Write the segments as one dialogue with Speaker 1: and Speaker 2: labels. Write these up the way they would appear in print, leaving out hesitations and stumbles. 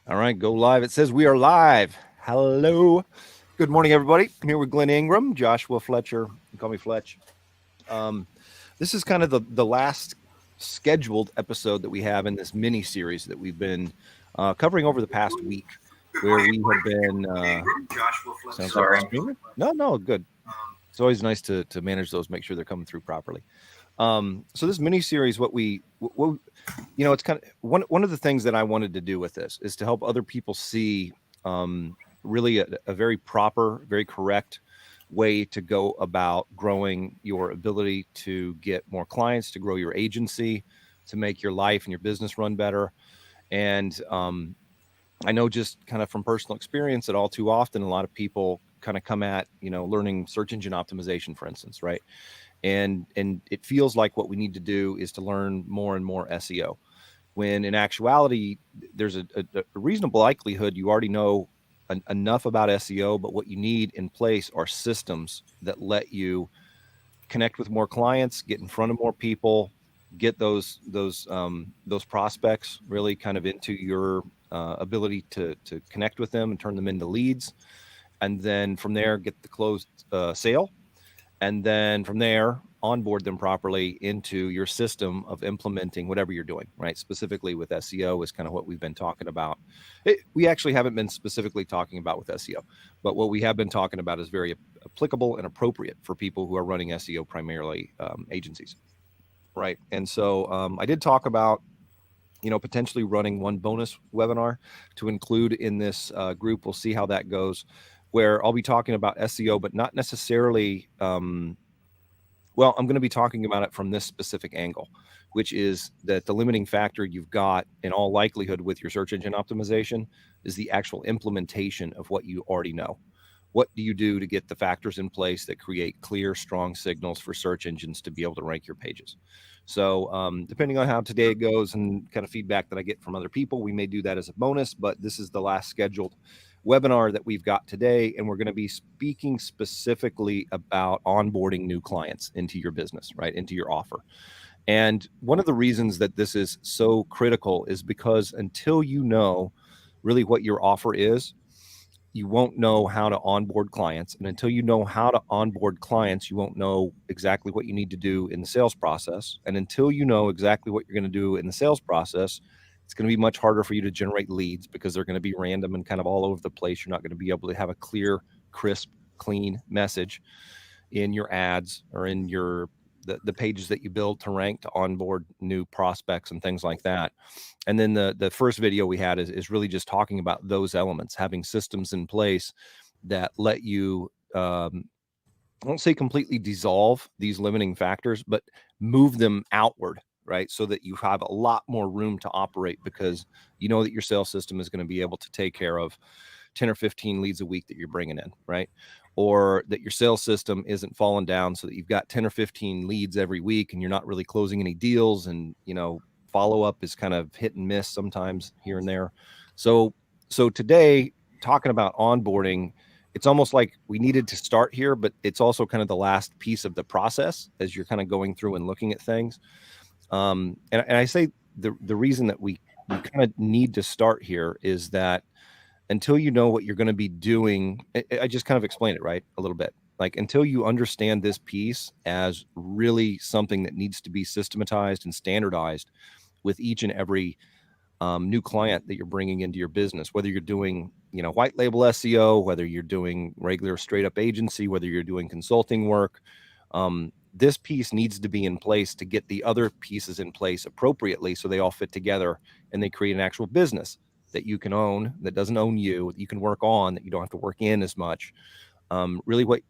Speaker 1: All right, go live. It says we are live. Hello. Good morning, everybody. I'm here with Glenn Ingram, Joshua Fletcher. You call me Fletch. Um, this is kind of the last scheduled episode that we have in this mini series that we've been covering over the past week, where we have been. Sounds like a
Speaker 2: Sorry.
Speaker 1: screamer. No, good. It's always nice to manage those, make sure they're coming through properly. So this mini series, it's kind of one of the things that I wanted to do with this is to help other people see really a very proper, very correct way to go about growing your ability to get more clients, to grow your agency, to make your life and your business run better. And I know just kind of from personal experience that all too often a lot of people kind of come at learning search engine optimization, for instance, right? And it feels like what we need to do is to learn more and more SEO, when in actuality there's a reasonable likelihood you already know enough about SEO, but what you need in place are systems that let you connect with more clients, get in front of more people, get those prospects really kind of into your ability to connect with them and turn them into leads, and then from there get the closed sale, and then from there onboard them properly into your system of implementing whatever you're doing, right? Specifically with SEO is kind of what we've been talking about. We actually haven't been specifically talking about with SEO, but what we have been talking about is very applicable and appropriate for people who are running SEO, primarily agencies, right? And so I did talk about potentially running one bonus webinar to include in this group. We'll see how that goes, where I'll be talking about SEO, but not necessarily, I'm going to be talking about it from this specific angle, which is that the limiting factor you've got in all likelihood with your search engine optimization is the actual implementation of what you already know. What do you do to get the factors in place that create clear, strong signals for search engines to be able to rank your pages? So depending on how today it goes and kind of feedback that I get from other people, we may do that as a bonus, but this is the last scheduled webinar that we've got today, and we're going to be speaking specifically about onboarding new clients into your business, right, into your offer. And one of the reasons that this is so critical is because until you know really what your offer is, you won't know how to onboard clients. And until you know how to onboard clients, you won't know exactly what you need to do in the sales process. And until you know exactly what you're going to do in the sales process, it's going to be much harder for you to generate leads because they're going to be random and kind of all over the place. You're not going to be able to have a clear, crisp, clean message in your ads or in the pages that you build to rank to onboard new prospects and things like that. And then the first video we had is really just talking about those elements, having systems in place that let you, I won't say completely dissolve these limiting factors, but move them outward, right? So that you have a lot more room to operate because you know that your sales system is going to be able to take care of 10 or 15 leads a week that you're bringing in, right? Or that your sales system isn't falling down so that you've got 10 or 15 leads every week and you're not really closing any deals, and follow up is kind of hit and miss sometimes here and there. So today, talking about onboarding, it's almost like we needed to start here, but it's also kind of the last piece of the process as you're kind of going through and looking at things. And I say the reason that we kind of need to start here is that until you know what you're going to be doing, I just kind of explained it, right, a little bit. Like, until you understand this piece as really something that needs to be systematized and standardized with each and every new client that you're bringing into your business, whether you're doing, white label SEO, whether you're doing regular straight up agency, whether you're doing consulting work, this piece needs to be in place to get the other pieces in place appropriately so they all fit together and they create an actual business that you can own, that doesn't own you, that you can work on, that you don't have to work in as much. Really what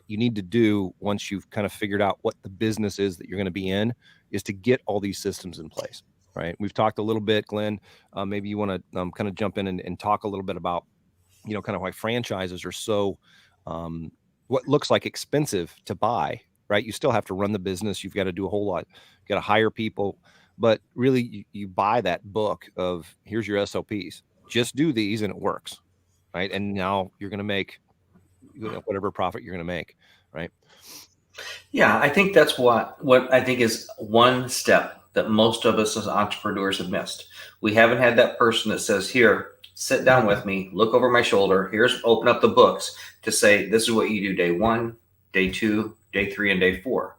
Speaker 1: you need to do once you've kind of figured out what the business is that you're going to be in is to get all these systems in place, right? We've talked a little bit, Glenn, maybe you want to kind of jump in and talk a little bit about, kind of why franchises are so, what looks like expensive to buy, right? You still have to run the business. You've got to do a whole lot. You got to hire people, but really you buy that book of here's your SOPs. Just do these and it works, right? And now you're going to make whatever profit you're going to make, right?
Speaker 2: Yeah, I think that's what I think is one step that most of us as entrepreneurs have missed. We haven't had that person that says, here, sit down with me, look over my shoulder. Here's open up the books to say this is what you do day 1, day 2, day 3, and day 4.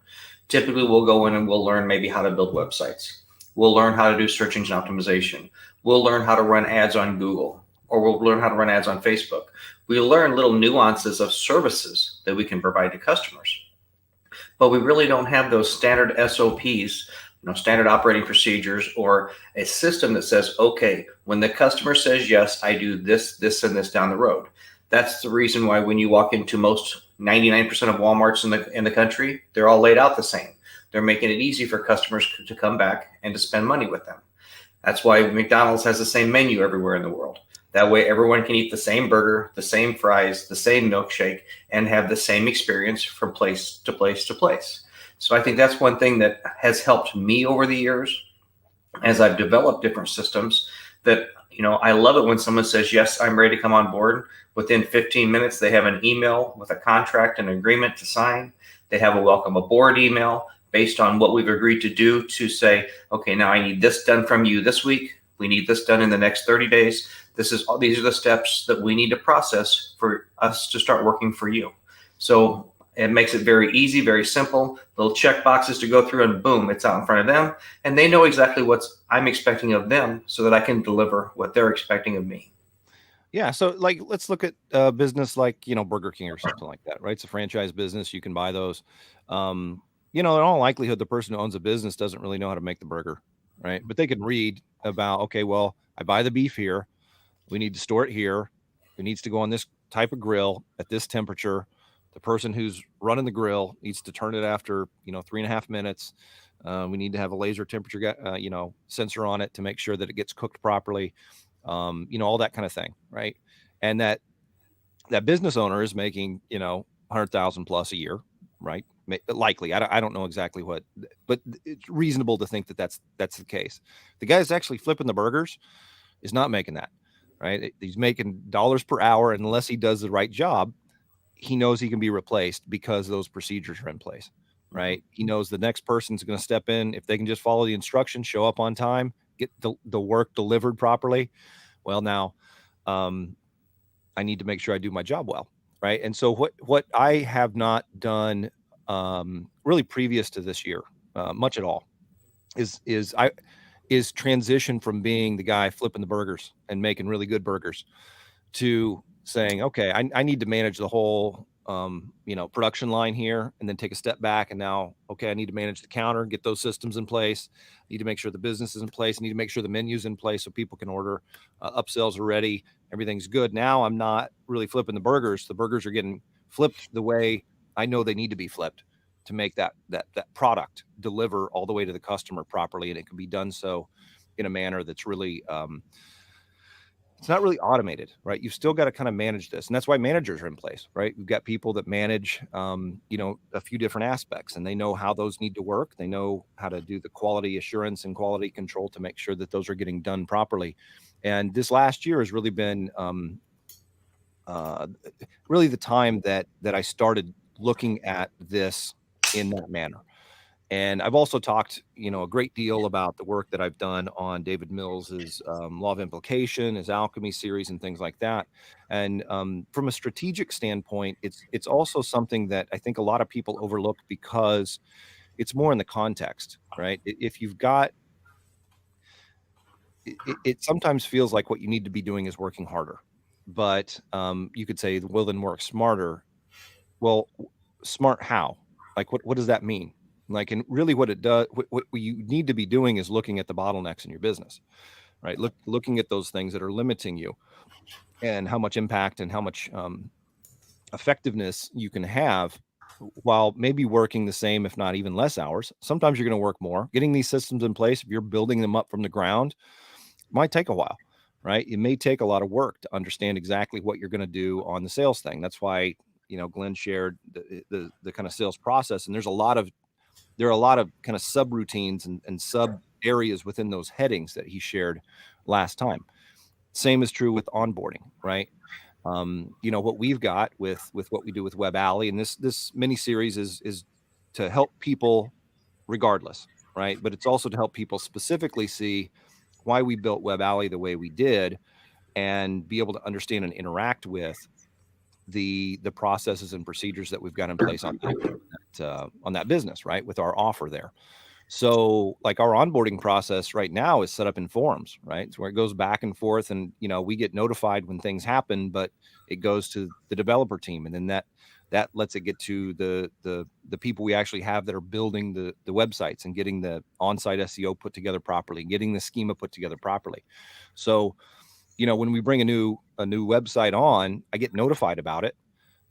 Speaker 2: Typically, we'll go in and we'll learn maybe how to build websites. We'll learn how to do search engine optimization. We'll learn how to run ads on Google, or we'll learn how to run ads on Facebook. We learn little nuances of services that we can provide to customers, but we really don't have those standard SOPs, standard operating procedures, or a system that says, okay, when the customer says yes, I do this, this, and this down the road. That's the reason why when you walk into most 99% of Walmarts in the country, they're all laid out the same. They're making it easy for customers to come back and to spend money with them. That's why McDonald's has the same menu everywhere in the world. That way, everyone can eat the same burger, the same fries, the same milkshake, and have the same experience from place to place to place. So I think that's one thing that has helped me over the years as I've developed different systems. That, I love it when someone says, yes, I'm ready to come on board. Within 15 minutes, they have an email with a contract and agreement to sign. They have a welcome aboard email based on what we've agreed to do, to say, okay, now I need this done from you this week. We need this done in the next 30 days. These are the steps that we need to process for us to start working for you. So it makes it very easy, very simple. Little check boxes to go through, and boom, it's out in front of them. And they know exactly what I'm expecting of them, so that I can deliver what they're expecting of me.
Speaker 1: Yeah. So like, let's look at a business like, Burger King or something like that, right? It's a franchise business. You can buy those. In all likelihood, the person who owns a business doesn't really know how to make the burger, right? But they can read about, okay, well, I buy the beef here. We need to store it here. It needs to go on this type of grill at this temperature. The person who's running the grill needs to turn it after, 3.5 minutes. We need to have a laser temperature, sensor on it to make sure that it gets cooked properly. All that kind of thing, right? And that business owner is making, 100,000 plus a year, right? Likely. I don't know exactly what, but it's reasonable to think that that's the case. The guy that's actually flipping the burgers is not making that, right? He's making dollars per hour. And unless he does the right job, he knows he can be replaced because those procedures are in place, right? He knows the next person's going to step in. If they can just follow the instructions, show up on time, get the work delivered properly. Well, now, I need to make sure I do my job well, right? And so what I have not done, really previous to this year, much at all, is transition from being the guy flipping the burgers and making really good burgers to saying, okay, I need to manage the whole, production line here, and then take a step back. And now, okay, I need to manage the counter, get those systems in place. I need to make sure the business is in place. I need to make sure the menu's in place so people can order. Upsells are ready. Everything's good. Now I'm not really flipping the burgers. The burgers are getting flipped the way I know they need to be flipped to make that product deliver all the way to the customer properly. And it can be done so in a manner that's really, it's not really automated, right? You've still got to kind of manage this. And that's why managers are in place, right? We've got people that manage, a few different aspects, and they know how those need to work. They know how to do the quality assurance and quality control to make sure that those are getting done properly. And this last year has really been, really the time that I started looking at this in that manner. And I've also talked, a great deal about the work that I've done on David Mills's Law of Implication, his Alchemy series, and things like that. And from a strategic standpoint, it's also something that I think a lot of people overlook because it's more in the context, right? If you've got, it sometimes feels like what you need to be doing is working harder, but you could say, well, then work smarter. Well, smart how? Like, what does that mean? Like, and really what it does, what you need to be doing is looking at the bottlenecks in your business, right? Looking at those things that are limiting you and how much impact and how much effectiveness you can have while maybe working the same, if not even less hours. Sometimes you're going to work more. Getting these systems in place, if you're building them up from the ground, might take a while, right? It may take a lot of work to understand exactly what you're going to do on the sales thing. That's why, Glenn shared the kind of sales process, and there are a lot of kind of subroutines and sub areas within those headings that he shared last time. Same is true with onboarding, right? What we've got with what we do with Web Alley, and this mini series is to help people regardless, right? But it's also to help people specifically see why we built Web Alley the way we did, and be able to understand and interact with the processes and procedures that we've got in place on that business, right? With our offer there. So like our onboarding process right now is set up in forums, right? It's where it goes back and forth, and we get notified when things happen, but it goes to the developer team, and then that lets it get to the people we actually have that are building the websites and getting the on-site SEO put together properly, getting the schema put together properly. So when we bring a new website on, I get notified about it,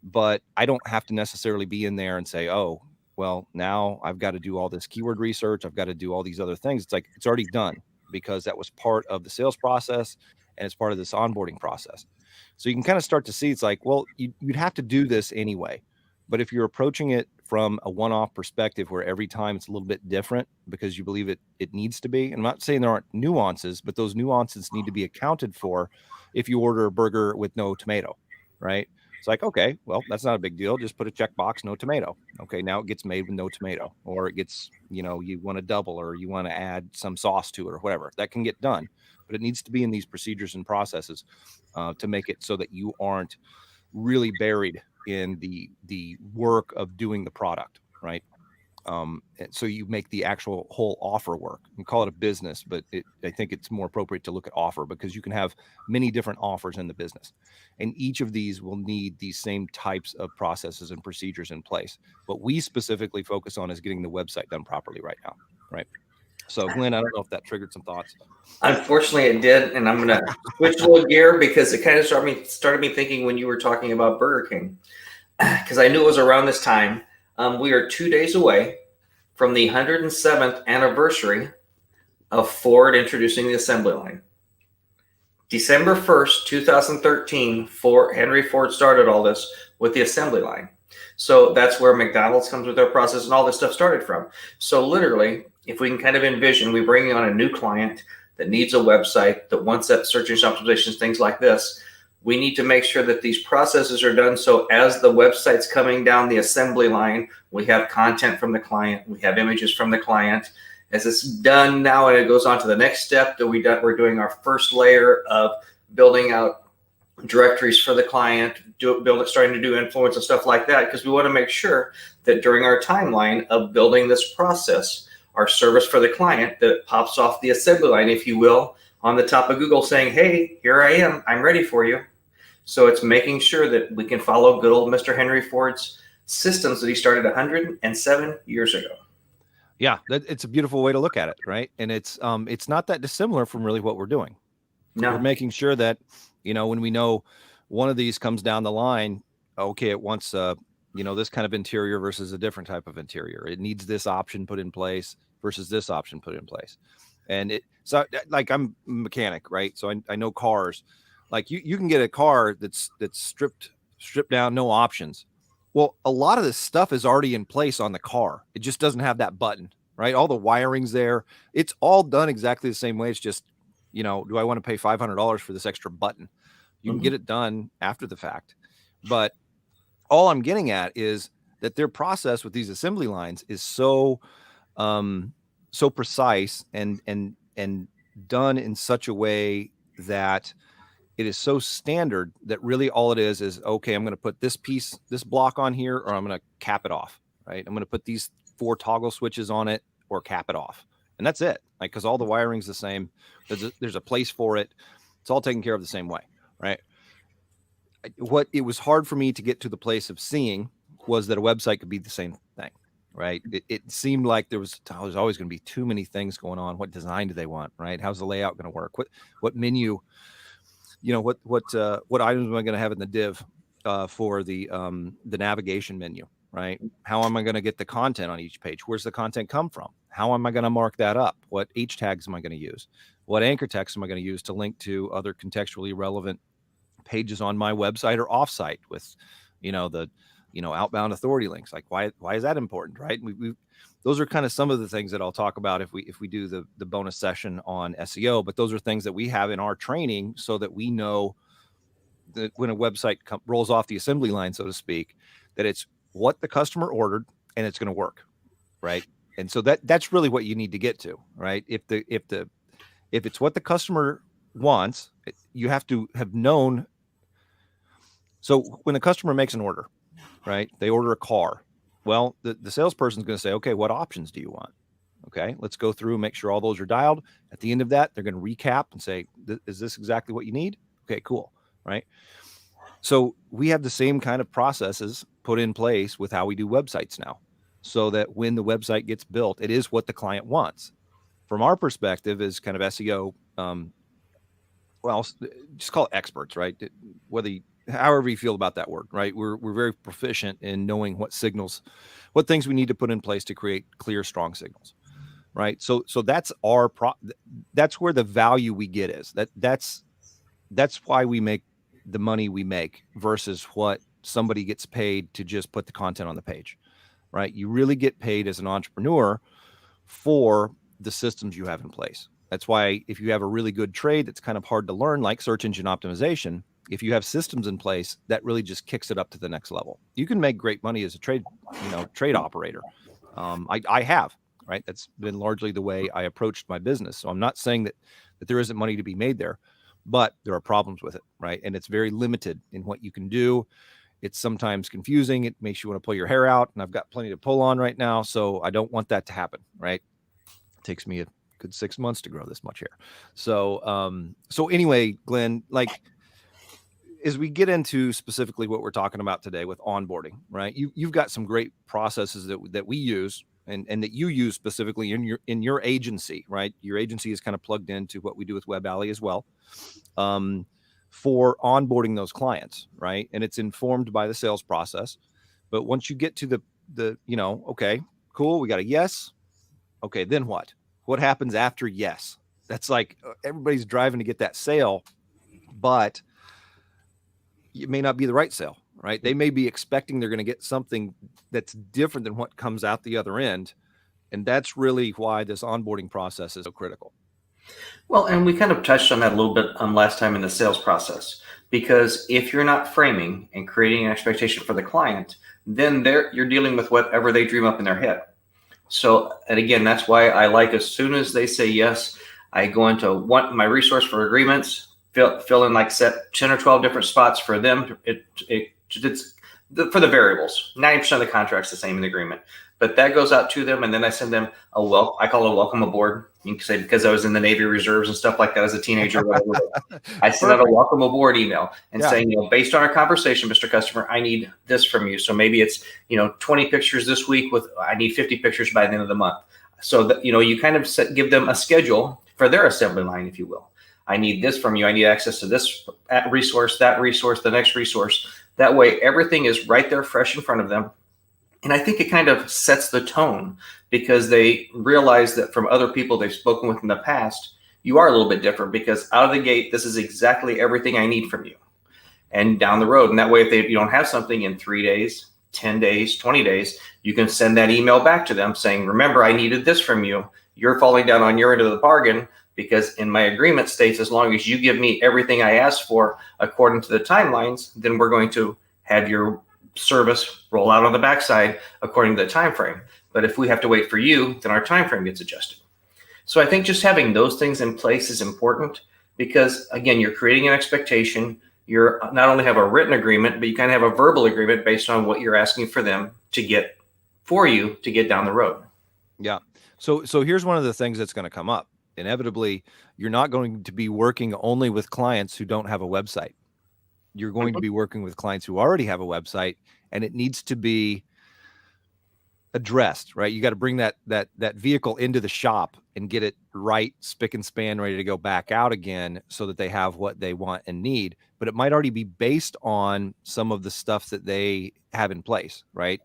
Speaker 1: but I don't have to necessarily be in there and say, oh, well, now I've got to do all this keyword research. I've got to do all these other things. It's like, it's already done because that was part of the sales process and it's part of this onboarding process. So you can kind of start to see, it's like, well, you'd have to do this anyway. But if you're approaching it from a one-off perspective where every time it's a little bit different because you believe it needs to be, and I'm not saying there aren't nuances, but those nuances need to be accounted for if you order a burger with no tomato, right? It's like, okay, well, that's not a big deal. Just put a checkbox, no tomato. Okay, now it gets made with no tomato, or it gets, you want to double, or you want to add some sauce to it, or whatever. That can get done, but it needs to be in these procedures and processes to make it so that you aren't really buried in the work of doing the product, right? So you make the actual whole offer work. You call it a business, but I think it's more appropriate to look at offer because you can have many different offers in the business, and each of these will need these same types of processes and procedures in place. What we specifically focus on is getting the website done properly right now, right? So Glenn, I don't know if that triggered some thoughts.
Speaker 2: Unfortunately, it did, and I'm going to switch a little gear because it kind of started me thinking when you were talking about Burger King, because I knew it was around this time. We are 2 days away from the 107th anniversary of Ford introducing the assembly line. December 1st, 2013, Henry Ford started all this with the assembly line. So that's where McDonald's comes with their process and all this stuff started from. So literally, if we can kind of envision, we bring on a new client that needs a website, that wants that search engine optimizations, things like this. We need to make sure that these processes are done. So as the website's coming down the assembly line, we have content from the client, we have images from the client. As it's done now and it goes on to the next step, that we're doing our first layer of building out directories for the client, starting to do influence and stuff like that, because we want to make sure that during our timeline of building this process, our service for the client, that it pops off the assembly line, if you will, on the top of Google saying, hey, here I am, I'm ready for you. So it's making sure that we can follow good old Mr. Henry Ford's systems that he started 107 years ago.
Speaker 1: Yeah, it's a beautiful way to look at it, right? And it's not that dissimilar from really what we're doing.
Speaker 2: No.
Speaker 1: We're making sure that, when we know one of these comes down the line, okay, it wants this kind of interior versus a different type of interior. It needs this option put in place versus this option put in place. And so like, I'm a mechanic, right? So I know cars. Like you can get a car that's stripped down, no options. Well, a lot of this stuff is already in place on the car. It just doesn't have that button, right? All the wiring's there. It's all done exactly the same way. It's just, do I want to pay $500 for this extra button? You can get it done after the fact. But all I'm getting at is that their process with these assembly lines is so precise and done in such a way that it is so standard that really all it is okay, I'm going to put this block on here, or I'm going to cap it off, right? I'm going to put these 4 toggle switches on it or cap it off. And that's it. Like, cause all the wiring's the same. There's a place for it. It's all taken care of the same way, right? What it was hard for me to get to the place of seeing was that a website could be the same thing, right? It seemed like there was always going to be too many things going on. What design do they want, right? How's the layout going to work? What menu, what items am I going to have in the div for the navigation menu, right? How am I going to get the content on each page? Where's the content come from? How am I going to mark that up? What H tags am I going to use? What anchor text am I going to use to link to other contextually relevant pages on my website or offsite with, the outbound authority links? Like, why is that important, right? Those are kind of some of the things that I'll talk about if we do the bonus session on SEO. But those are things that we have in our training so that we know that when a website rolls off the assembly line, so to speak, that it's what the customer ordered and it's going to work, right? And so that's really what you need to get to, right? If it's what the customer wants, you have to have known. So when a customer makes an order, right, they order a car. Well, the salesperson's going to say, okay, what options do you want? Okay, let's go through and make sure all those are dialed. At the end of that, they're going to recap and say, is this exactly what you need? Okay, cool. Right. So we have the same kind of processes put in place with how we do websites now, so that when the website gets built, it is what the client wants. From our perspective as kind of SEO, well, just call it experts, right? However you feel about that word, right? We're very proficient in knowing what signals, what things we need to put in place to create clear, strong signals, right? So that's that's where the value we get is. That's why we make the money we make versus what somebody gets paid to just put the content on the page, right? You really get paid as an entrepreneur for the systems you have in place. That's why if you have a really good trade that's kind of hard to learn, like search engine optimization, if you have systems in place, that really just kicks it up to the next level. You can make great money as a trade operator. I have, right? That's been largely the way I approached my business. So I'm not saying that there isn't money to be made there, but there are problems with it, right? And it's very limited in what you can do. It's sometimes confusing. It makes you want to pull your hair out, and I've got plenty to pull on right now. So I don't want that to happen, right? It takes me a good 6 months to grow this much hair. So anyway, Glenn, like as we get into specifically what we're talking about today with onboarding, right? You've got some great processes that we use and that you use specifically in your agency, right? Your agency is kind of plugged into what we do with Web Alley as well, for onboarding those clients, right? And it's informed by the sales process. But once you get to the okay, cool, we got a yes. Okay, then what? What happens after yes? That's like everybody's driving to get that sale, but it may not be the right sale, right? They may be expecting they're going to get something that's different than what comes out the other end. And that's really why this onboarding process is so critical.
Speaker 2: Well, and we kind of touched on that a little bit last time in the sales process, because if you're not framing and creating an expectation for the client, then you're dealing with whatever they dream up in their head. So, and again, that's why I like, as soon as they say yes, I go into my resource for agreements, fill in like set 10 or 12 different spots for them. It's for the variables. 90% of the contract's the same in the agreement, but that goes out to them. And then I send them I call it a welcome aboard. You can say, because I was in the Navy Reserves and stuff like that as a teenager, I send out a welcome aboard email and saying, based on our conversation, Mr. Customer, I need this from you. So maybe it's, 20 pictures this week I need 50 pictures by the end of the month. So that, you kind of give them a schedule for their assembly line, if you will. I need this from you. I need access to this resource, that resource, the next resource. That way, everything is right there, fresh in front of them. And I think it kind of sets the tone, because they realize that from other people they've spoken with in the past, you are a little bit different, because out of the gate, this is exactly everything I need from you. And down the road, and that way, if you don't have something in 3 days, 10 days, 20 days, you can send that email back to them saying, remember, I needed this from you. You're falling down on your end of the bargain, because in my agreement states, as long as you give me everything I asked for according to the timelines, then we're going to have your service roll out on the backside according to the time frame. But if we have to wait for you, then our time frame gets adjusted. So I think just having those things in place is important, because again, you're creating an expectation. You're not only have a written agreement, but you kind of have a verbal agreement based on what you're asking for them to get for you to get down the road.
Speaker 1: Yeah. So here's one of the things that's going to come up. Inevitably, you're not going to be working only with clients who don't have a website. You're going to be working with clients who already have a website, and it needs to be addressed, right? You got to bring that vehicle into the shop and get it right, spick and span, ready to go back out again, so that they have what they want and need. But it might already be based on some of the stuff that they have in place, right?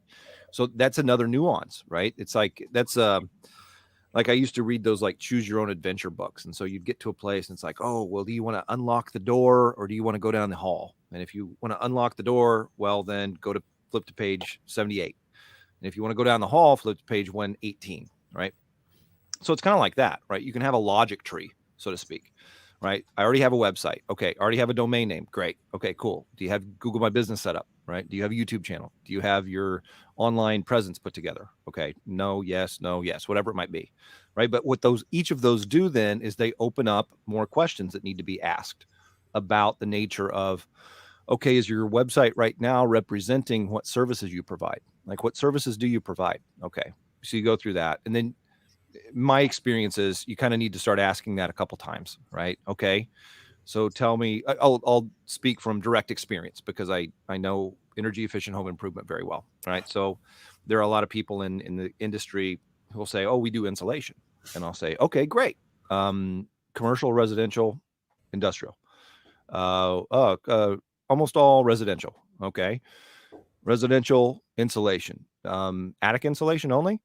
Speaker 1: So that's another nuance, right? It's like like I used to read those like choose your own adventure books. And so you'd get to a place and it's like, oh, well, do you want to unlock the door or do you want to go down the hall? And if you want to unlock the door, well, then flip to page 78. And if you want to go down the hall, flip to page 118, right? So it's kind of like that, right? You can have a logic tree, so to speak, right? I already have a website. Okay. I already have a domain name. Great. Okay, cool. Do you have Google My Business set up? right? Do you have a YouTube channel? Do you have your online presence put together? Okay. No, yes, whatever it might be. Right. But what each of those do then is they open up more questions that need to be asked about the nature of, okay, is your website right now representing what services you provide? Like, what services do you provide? Okay. So you go through that. And then my experience is you kind of need to start asking that a couple times, right? Okay. So tell me, I'll speak from direct experience because I know energy efficient home improvement very well, right? So there are a lot of people in the industry who will say, oh, we do insulation. And I'll say, okay, great. Commercial, residential, industrial, almost all residential. Okay. Residential insulation, attic insulation only.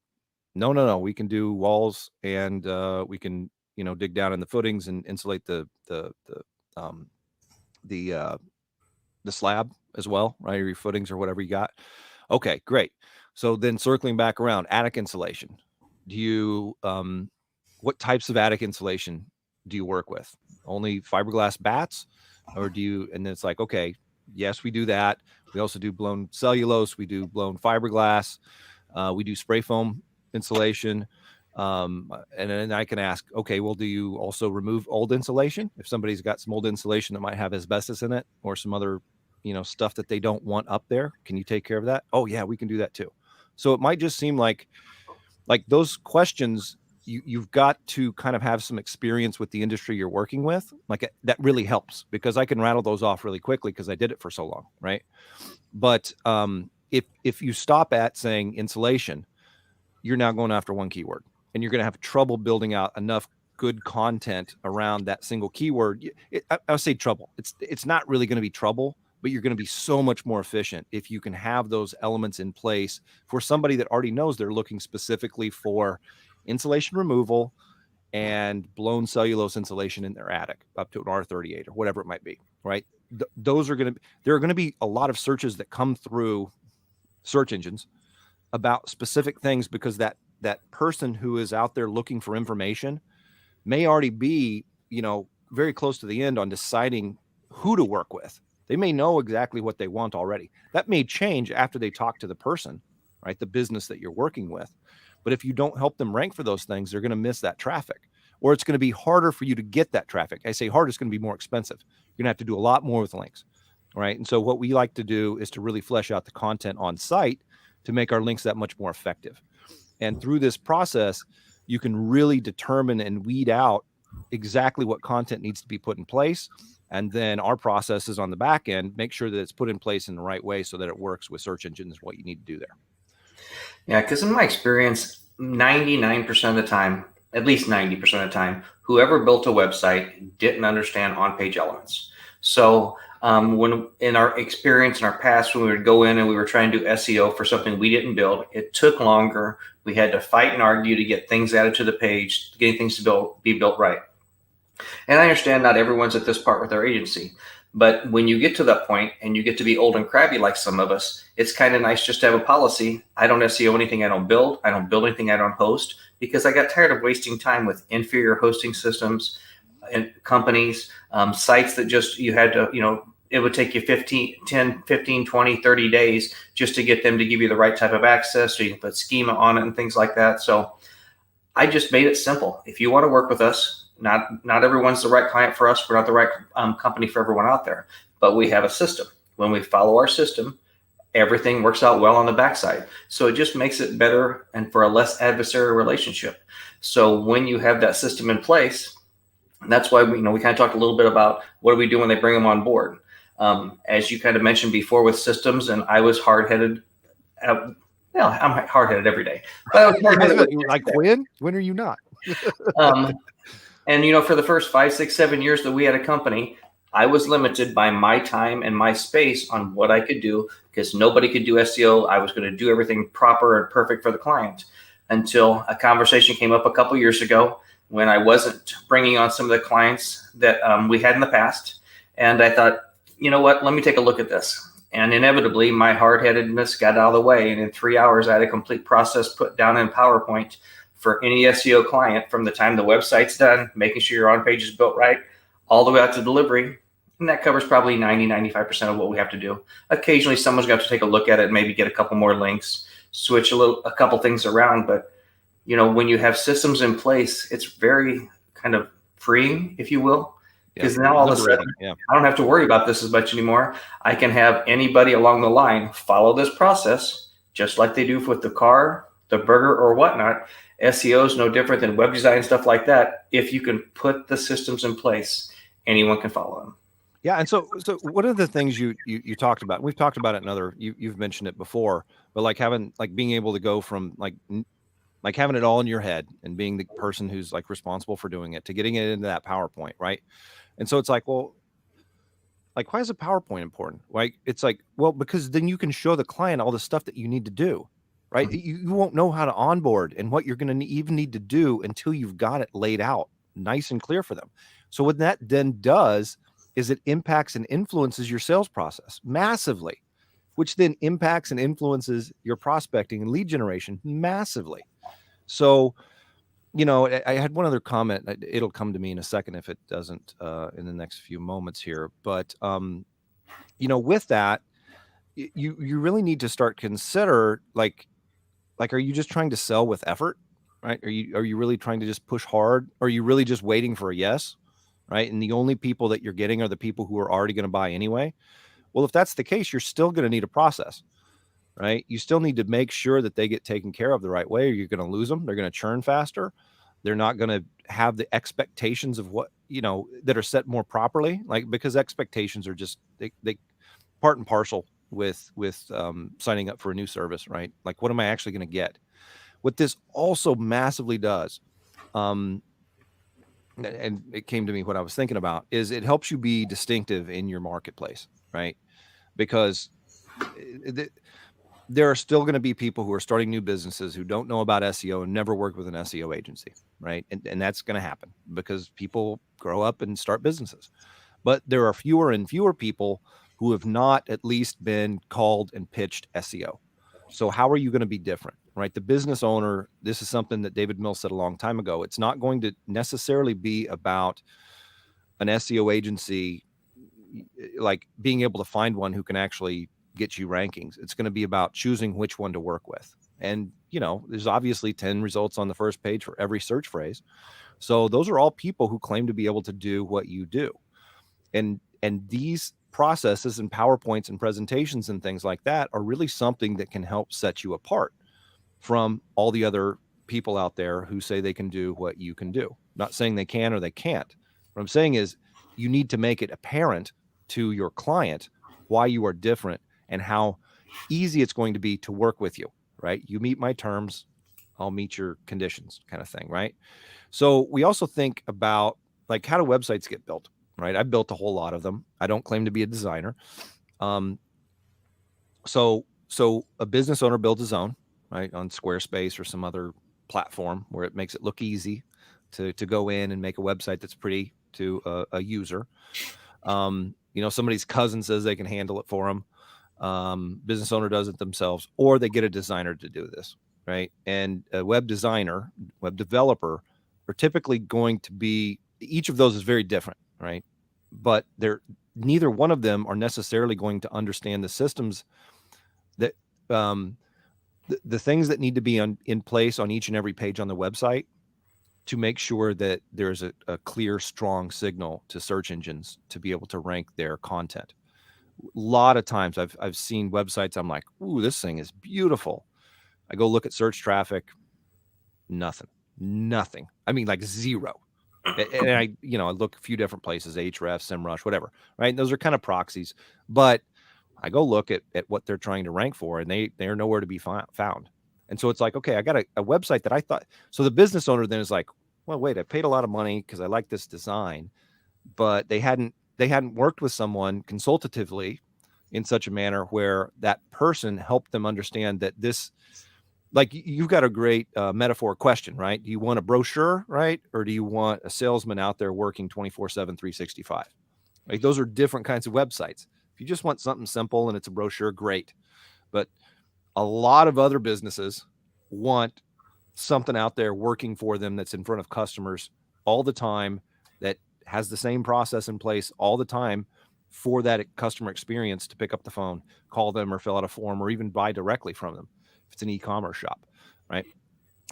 Speaker 1: No. We can do walls and we can, dig down in the footings and insulate um, the uh, the slab as well, right? Or your footings or whatever you got. Okay, great. So then circling back around, attic insulation. Do you what types of attic insulation do you work with? Only fiberglass bats, or do you? And then it's like, okay, yes, we do that. We also do blown cellulose. We do blown fiberglass. We do spray foam insulation. And then I can ask, okay, well, do you also remove old insulation? If somebody's got some old insulation that might have asbestos in it or some other, stuff that they don't want up there, can you take care of that? Oh yeah, we can do that too. So it might just seem like those questions, you've got to kind of have some experience with the industry you're working with. Like that really helps because I can rattle those off really quickly because I did it for so long, right? But if you stop at saying insulation, you're now going after one keyword and you're going to have trouble building out enough good content around that single keyword. I would say trouble. It's not really going to be trouble, but you're going to be so much more efficient if you can have those elements in place for somebody that already knows they're looking specifically for insulation removal and blown cellulose insulation in their attic up to an R38 or whatever it might be, right? There are going to be a lot of searches that come through search engines about specific things because that person who is out there looking for information may already be, very close to the end on deciding who to work with. They may know exactly what they want already. That may change after they talk to the person, right? The business that you're working with. But if you don't help them rank for those things, they're going to miss that traffic, or it's going to be harder for you to get that traffic. I say hard, it's going to be more expensive. You're going to have to do a lot more with links, right? And so what we like to do is to really flesh out the content on site to make our links that much more effective. And through this process, you can really determine and weed out exactly what content needs to be put in place. And then our processes on the back end make sure that it's put in place in the right way so that it works with search engines, what you need to do there.
Speaker 2: Yeah, because in my experience, 99% of the time, at least 90% of the time, whoever built a website didn't understand on-page elements. So when in our experience in our past, when we would go in and we were trying to do SEO for something we didn't build, it took longer. We had to fight and argue to get things added to the page, to get things to be built right. And I understand not everyone's at this part with their agency, but when you get to that point and you get to be old and crabby like some of us, it's kind of nice just to have a policy. I don't SEO anything I don't build. I don't build anything I don't host, because I got tired of wasting time with inferior hosting systems and companies, sites that just you had to, it would take you 10, 15, 20, 30 days just to get them to give you the right type of access so you can put schema on it and things like that. So I just made it simple. If you want to work with us, not everyone's the right client for us. We're not the right company for everyone out there, but we have a system. When we follow our system, everything works out well on the backside. So it just makes it better and for a less adversarial relationship. So when you have that system in place, that's why we kind of talked a little bit about what do we do when they bring them on board. As you kind of mentioned before with systems, and I was hard-headed. I'm hard-headed every day. But I was hard-headed.
Speaker 1: Like when are you not?
Speaker 2: And for the first 5, 6, 7 years that we had a company, I was limited by my time and my space on what I could do because nobody could do SEO. I was going to do everything proper and perfect for the client until a conversation came up a couple years ago when I wasn't bringing on some of the clients that we had in the past. And I thought, you know what, let me take a look at this. And inevitably, my hard-headedness got out of the way. And in 3 hours, I had a complete process put down in PowerPoint for any SEO client from the time the website's done, making sure your on-page is built right, all the way out to delivery. And that covers probably 90-95% of what we have to do. Occasionally someone's got to take a look at it and maybe get a couple more links, switch a couple things around. But when you have systems in place, it's very kind of freeing, if you will, because now all of a sudden I don't have to worry about this as much anymore. I can have anybody along the line follow this process just like they do with the car, the burger, or whatnot. SEO is no different than web design, stuff like that. If you can put the systems in place, anyone can follow them.
Speaker 1: Yeah. And so one of the things you talked about, we've talked about it in other, you've mentioned it before, but like being able to go from like having it all in your head and being the person who's like responsible for doing it to getting it into that PowerPoint. Right. And so it's like, well, like, why is a PowerPoint important? Like, it's like, well, because then you can show the client all the stuff that you need to do, right? You won't know how to onboard and what you're going to even need to do until you've got it laid out nice and clear for them. So what that then does is it impacts and influences your sales process massively, which then impacts and influences your prospecting and lead generation massively. So, I had one other comment. It'll come to me in a second if it doesn't in the next few moments here. But, with that, you really need to start consider like, are you just trying to sell with effort, right? Are you really trying to just push hard? Or are you really just waiting for a yes, right? And the only people that you're getting are the people who are already going to buy anyway. Well, if that's the case, you're still going to need a process, right? You still need to make sure that they get taken care of the right way, or you're going to lose them. They're going to churn faster. They're not going to have the expectations of what, that are set more properly, like, because expectations are just, they part and parcel with signing up for a new service, right? Like, what am I actually going to get? What this also massively does, and it came to me what I was thinking about, is it helps you be distinctive in your marketplace, right? Because there are still going to be people who are starting new businesses who don't know about SEO and never worked with an SEO agency, right? And that's going to happen because people grow up and start businesses. But there are fewer and fewer people who have not at least been called and pitched SEO. So how are you going to be different, right? The business owner, this is something that David Mills said a long time ago. It's not going to necessarily be about an SEO agency, like being able to find one who can actually get you rankings. It's going to be about choosing which one to work with. And, there's obviously 10 results on the first page for every search phrase. So those are all people who claim to be able to do what you do. And these processes and PowerPoints and presentations and things like that are really something that can help set you apart from all the other people out there who say they can do what you can do. Not saying they can or they can't. What I'm saying is you need to make it apparent to your client why you are different and how easy it's going to be to work with you, right? You meet my terms, I'll meet your conditions, kind of thing, right? So we also think about, like, how do websites get built, right? I built a whole lot of them. I don't claim to be a designer. So a business owner builds his own, right, on Squarespace or some other platform where it makes it look easy to go in and make a website that's pretty to a user. Somebody's cousin says they can handle it for them. Business owner does it themselves, or they get a designer to do this, right? And a web designer, web developer are typically going to be, each of those is very different, right? But neither one of them are necessarily going to understand the systems that, the things that need to be in place on each and every page on the website to make sure that there's a clear, strong signal to search engines to be able to rank their content. A lot of times I've seen websites, I'm like, ooh, this thing is beautiful. I go look at search traffic, nothing. I mean, like zero. And I look a few different places, Ahrefs, SEMrush, whatever, right? And those are kind of proxies, but I go look at what they're trying to rank for, and they're nowhere to be found. And so it's like, okay, I got a website that I thought, so the business owner then is like, well, wait, I paid a lot of money because I like this design, but they hadn't worked with someone consultatively in such a manner where that person helped them understand that this, like, you've got a great metaphor question, right? Do you want a brochure, right? Or do you want a salesman out there working 24/7, 365? Like, those are different kinds of websites. If you just want something simple and it's a brochure, great. But a lot of other businesses want something out there working for them that's in front of customers all the time, that has the same process in place all the time, for that customer experience to pick up the phone, call them, or fill out a form, or even buy directly from them if it's an e-commerce shop, right?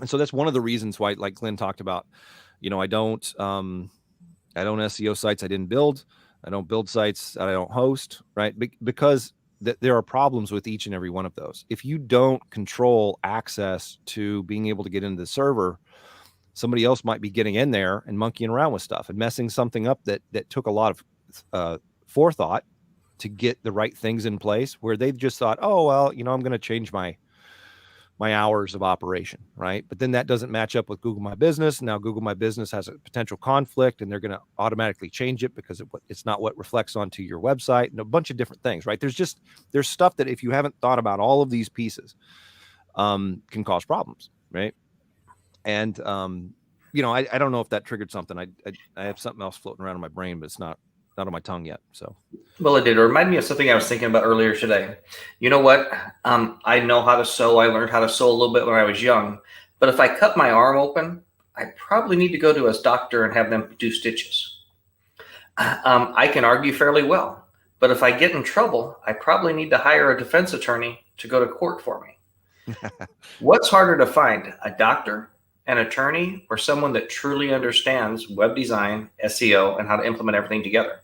Speaker 1: And so that's one of the reasons why, like Glenn talked about, I don't SEO sites I didn't build. I don't build sites that I don't host, right? Because there are problems with each and every one of those. If you don't control access to being able to get into the server, somebody else might be getting in there and monkeying around with stuff and messing something up that took a lot of forethought to get the right things in place, where they just thought, oh, well, I'm going to change my hours of operation, right? But then that doesn't match up with Google My Business. Now Google My Business has a potential conflict, and they're going to automatically change it because it's not what reflects onto your website, and a bunch of different things, right? There's stuff that if you haven't thought about all of these pieces, can cause problems, right? And I don't know if that triggered something. I have something else floating around in my brain, but it's not on my tongue yet. So,
Speaker 2: well, it did remind me of something I was thinking about earlier today. You know what? I know how to sew. I learned how to sew a little bit when I was young. But if I cut my arm open, I probably need to go to a doctor and have them do stitches. I can argue fairly well. But if I get in trouble, I probably need to hire a defense attorney to go to court for me. What's harder to find, a doctor, an attorney, or someone that truly understands web design, SEO, and how to implement everything together?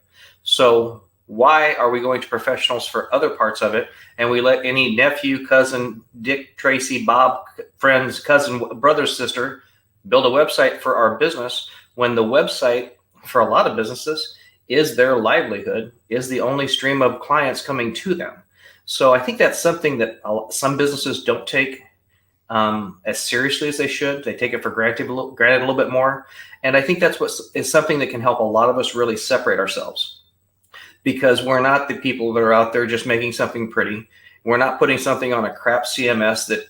Speaker 2: So why are we going to professionals for other parts of it, and we let any nephew, cousin, Dick, Tracy, Bob, friends, cousin, brother, sister build a website for our business, when the website for a lot of businesses is their livelihood, is the only stream of clients coming to them? So I think that's something that some businesses don't take as seriously as they should. They take it for granted a little bit more. And I think that's what is something that can help a lot of us really separate ourselves, because we're not the people that are out there just making something pretty. We're not putting something on a crap CMS that,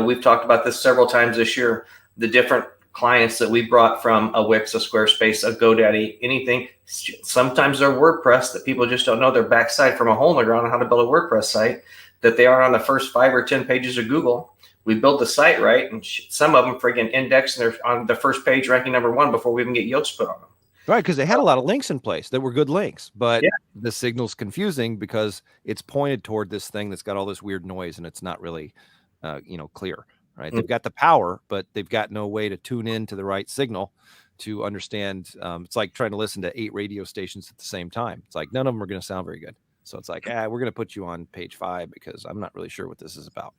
Speaker 2: we've talked about this several times this year, the different clients that we brought from a Wix, a Squarespace, a GoDaddy, anything. Sometimes they're WordPress that people just don't know their backside from a hole in the ground on how to build a WordPress site, that they aren't on the first 5 or 10 pages of Google. We build the site right, and some of them friggin' index, and they're on the first page ranking number 1 before we even get Yoast put on them.
Speaker 1: Right, because they had a lot of links in place that were good links, but
Speaker 2: Yeah.
Speaker 1: the signal's confusing because it's pointed toward this thing that's got all this weird noise, and it's not really, clear. Right? They've got the power, but they've got no way to tune in to the right signal to understand. It's like trying to listen to 8 radio stations at the same time. It's like none of them are going to sound very good. So it's like, we're going to put you on page 5 because I'm not really sure what this is about.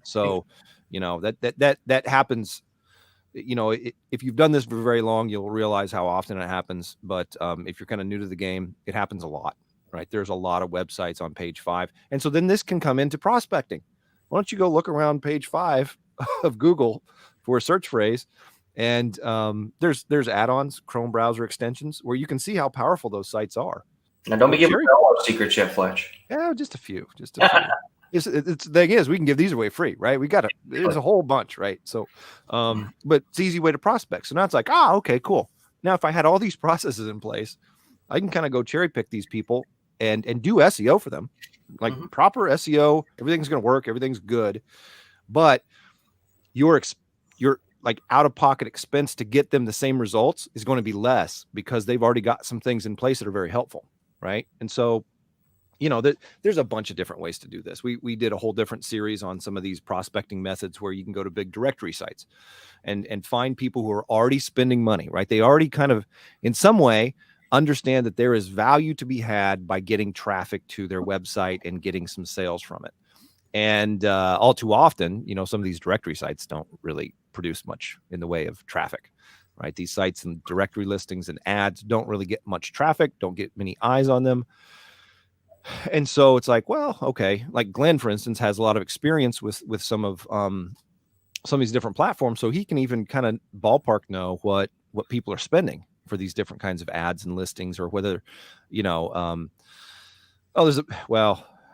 Speaker 1: So, that happens. If you've done this for very long, you'll realize how often it happens. But if you're kind of new to the game, it happens a lot, right? There's a lot of websites on page 5. And so then this can come into prospecting. Why don't you go look around page 5 of Google for a search phrase, and there's add-ons, Chrome browser extensions, where you can see how powerful those sites are.
Speaker 2: Now, don't be giving all our secrets yet, Fletch.
Speaker 1: Yeah, just a few. It's the thing is, we can give these away free, right? There's a whole bunch, right? So, but it's an easy way to prospect. So now it's like, okay, cool. Now, if I had all these processes in place, I can kind of go cherry pick these people and do SEO for them, like proper SEO. Everything's going to work. Everything's good, but your like out-of-pocket expense to get them the same results is going to be less because they've already got some things in place that are very helpful, right? And so, there's a bunch of different ways to do this. We did a whole different series on some of these prospecting methods where you can go to big directory sites and find people who are already spending money, right? They already kind of, in some way, understand that there is value to be had by getting traffic to their website and getting some sales from it. And all too often, some of these directory sites don't really produce much in the way of traffic, right? These sites and directory listings and ads don't really get much traffic, don't get many eyes on them. And so it's like, well, okay, like Glenn, for instance, has a lot of experience with some of these different platforms, so he can even kind of ballpark know what people are spending for these different kinds of ads and listings, or whether,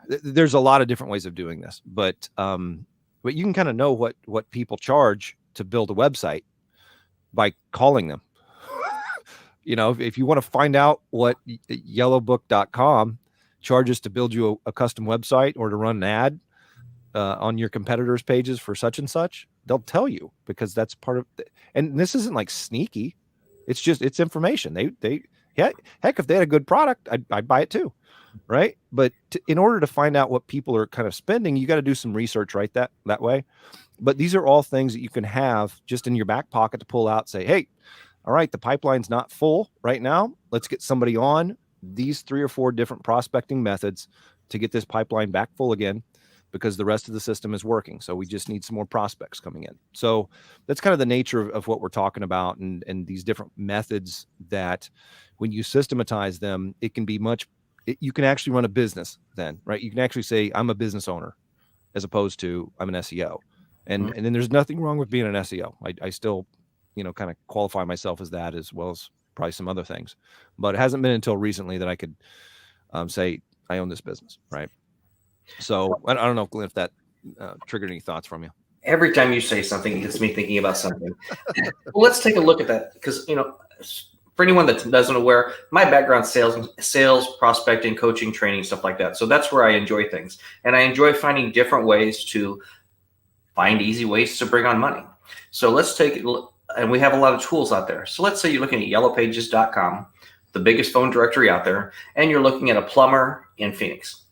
Speaker 1: there's a lot of different ways of doing this, but you can kind of know what people charge to build a website by calling them. If you want to find out what yellowbook.com charges to build you a custom website or to run an ad on your competitors' pages for such and such, they'll tell you, because that's part of and this isn't like sneaky. It's information. Heck, if they had a good product, I'd buy it too. right? But in order to find out what people are kind of spending, you got to do some research, right? That way. But these are all things that you can have just in your back pocket to pull out, say, hey, all right, the pipeline's not full right now. Let's get somebody on these 3 or 4 different prospecting methods to get this pipeline back full again, because the rest of the system is working. So we just need some more prospects coming in. So that's kind of the nature of what we're talking about, and these different methods that when you systematize them, it can be you can actually run a business then, right? You can actually say, I'm a business owner, as opposed to I'm an SEO. And then there's nothing wrong with being an SEO. I still, kind of qualify myself as that, as well as probably some other things. But it hasn't been until recently that I could say I own this business, right? So I don't know, Glenn, if that triggered any thoughts from you.
Speaker 2: Every time you say something, it gets me thinking about something. Well, let's take a look at that, because for anyone that doesn't aware, my background sales, prospecting, coaching, training, stuff like that. So that's where I enjoy things, and I enjoy finding different ways to find easy ways to bring on money. So let's take it, and we have a lot of tools out there. So let's say you're looking at yellowpages.com, the biggest phone directory out there, and you're looking at a plumber in Phoenix.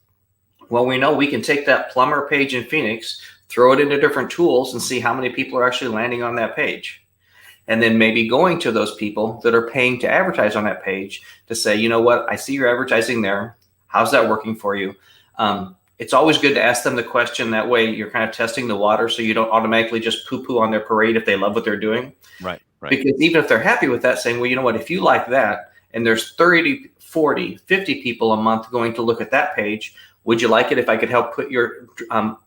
Speaker 2: Well, we know we can take that plumber page in Phoenix, throw it into different tools, and see how many people are actually landing on that page. And then maybe going to those people that are paying to advertise on that page to say, you know what, I see you're advertising there. How's that working for you? It's always good to ask them the question. That way you're kind of testing the water, so you don't automatically just poo-poo on their parade if they love what they're doing.
Speaker 1: Right.
Speaker 2: Because even if they're happy with that, saying, well, you know what, if you like that, and there's 30, 40, 50 people a month going to look at that page, would you like it if I could help put your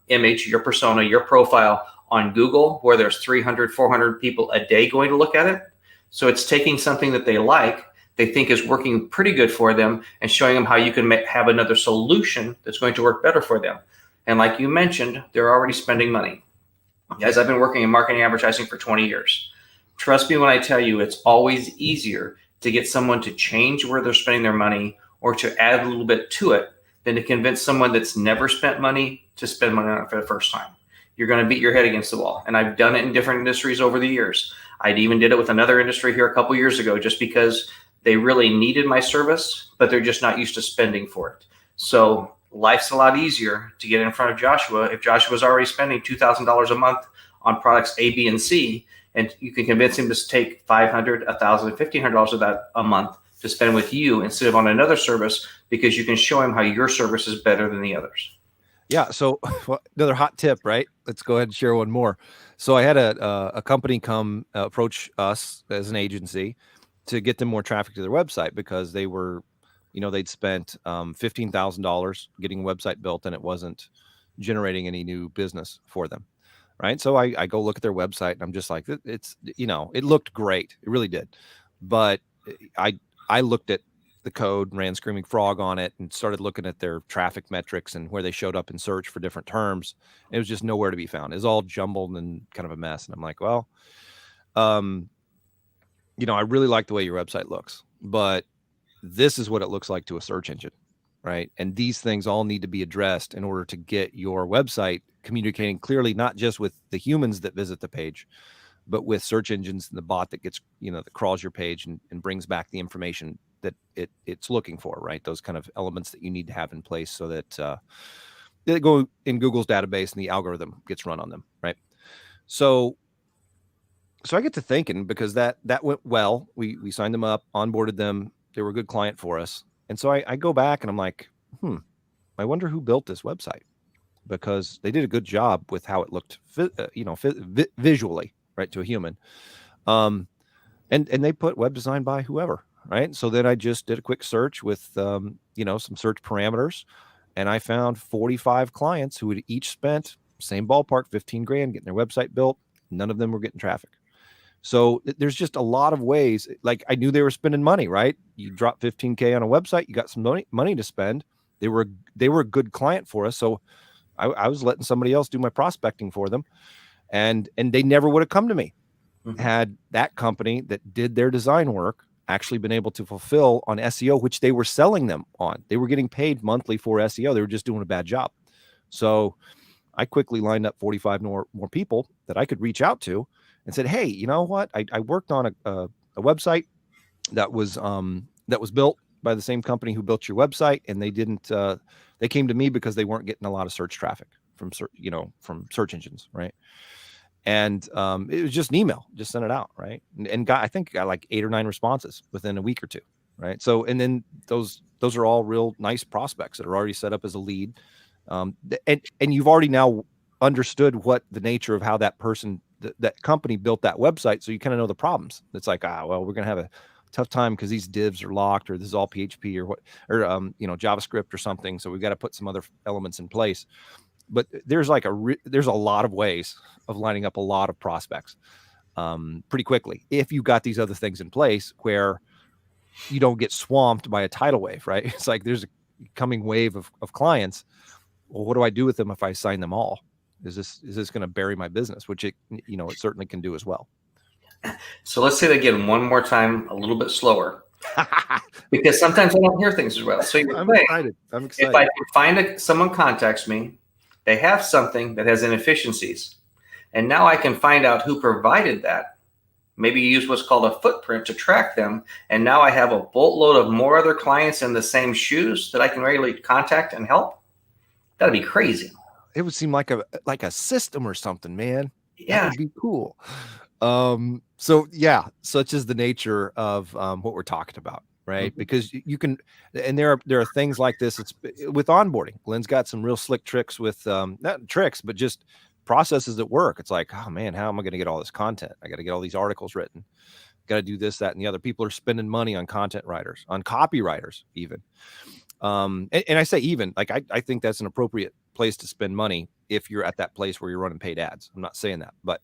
Speaker 2: image, your persona, your profile on Google, where there's 300, 400 people a day going to look at it? So it's taking something that they like, they think is working pretty good for them, and showing them how you can have another solution that's going to work better for them. And like you mentioned, they're already spending money. Guys, I've been working in marketing advertising for 20 years. Trust me when I tell you, it's always easier to get someone to change where they're spending their money, or to add a little bit to it, than to convince someone that's never spent money to spend money on it for the first time. You're going to beat your head against the wall. And I've done it in different industries over the years. I even did it with another industry here a couple years ago, just because they really needed my service, but they're just not used to spending for it. So life's a lot easier to get in front of Joshua if Joshua's already spending $2,000 a month on products A, B, and C, and you can convince him to take $500, $1,000, $1,500 of that a month to spend with you instead of on another service, because you can show him how your service is better than the others.
Speaker 1: Yeah. So another hot tip, right? Let's go ahead and share one more. So I had a company come approach us as an agency to get them more traffic to their website, because they were, they'd spent $15,000 getting a website built, and it wasn't generating any new business for them. Right. So I go look at their website, and I'm just like, it's, it looked great. It really did. But I looked at the code, ran Screaming Frog on it, and started looking at their traffic metrics and where they showed up in search for different terms. It was just nowhere to be found. It was all jumbled and kind of a mess. And I'm like, well, I really like the way your website looks, but this is what it looks like to a search engine, right? And these things all need to be addressed in order to get your website communicating clearly, not just with the humans that visit the page, but with search engines and the bot that gets, that crawls your page and brings back the information that it's looking for, right? Those kind of elements that you need to have in place so that they go in Google's database and the algorithm gets run on them, right? So I get to thinking, because that went well. We signed them up, onboarded them. They were a good client for us. And so I go back and I'm like, I wonder who built this website, because they did a good job with how it looked, visually, right, to a human. And they put web design by whoever, right? So then I just did a quick search with, some search parameters, and I found 45 clients who had each spent same ballpark, 15 grand getting their website built. None of them were getting traffic. So there's just a lot of ways. Like, I knew they were spending money, right? You drop 15K on a website, you got some money to spend. They were a good client for us. So I was letting somebody else do my prospecting for them. And they never would have come to me had that company that did their design work actually been able to fulfill on SEO, which they were selling them on. They were getting paid monthly for SEO. They were just doing a bad job. So I quickly lined up 45 more people that I could reach out to and said, hey, you know what? I worked on a website that was built by the same company who built your website, and they didn't. They came to me because they weren't getting a lot of search traffic from from search engines, right? And it was just an email, just sent it out, right? And I think got like 8 or 9 responses within a week or two, right? So, and then those are all real nice prospects that are already set up as a lead, and you've already now understood what the nature of how that person, that company built that website, so you kind of know the problems. It's like, well, we're gonna have a tough time because these divs are locked, or this is all PHP or what, or JavaScript or something. So we've got to put some other elements in place. But there's like there's a lot of ways of lining up a lot of prospects pretty quickly if you got these other things in place where you don't get swamped by a tidal wave, right? It's like there's a coming wave of clients. Well, what do I do with them if I sign them all? Is this going to bury my business? Which it certainly can do as well.
Speaker 2: So let's say that again one more time, a little bit slower, because sometimes I don't hear things as well. So
Speaker 1: I'm excited.
Speaker 2: If I can find someone contacts me, they have something that has inefficiencies, and now I can find out who provided that. Maybe use what's called a footprint to track them, and now I have a boatload of more other clients in the same shoes that I can regularly contact and help. That'd be crazy.
Speaker 1: It would seem like a system or something, man.
Speaker 2: Yeah,
Speaker 1: that would be cool. So yeah, such is the nature of what we're talking about, right? Mm-hmm. Because you can, and there are things like this. It's with onboarding. Glenn's got some real slick tricks with not tricks, but just processes at work. It's like, oh man, how am I going to get all this content? I got to get all these articles written. Got to do this, that, and the other. People are spending money on content writers, on copywriters, even. And I say even, like I think that's an appropriate place to spend money if you're at that place where you're running paid ads. I'm not saying that, but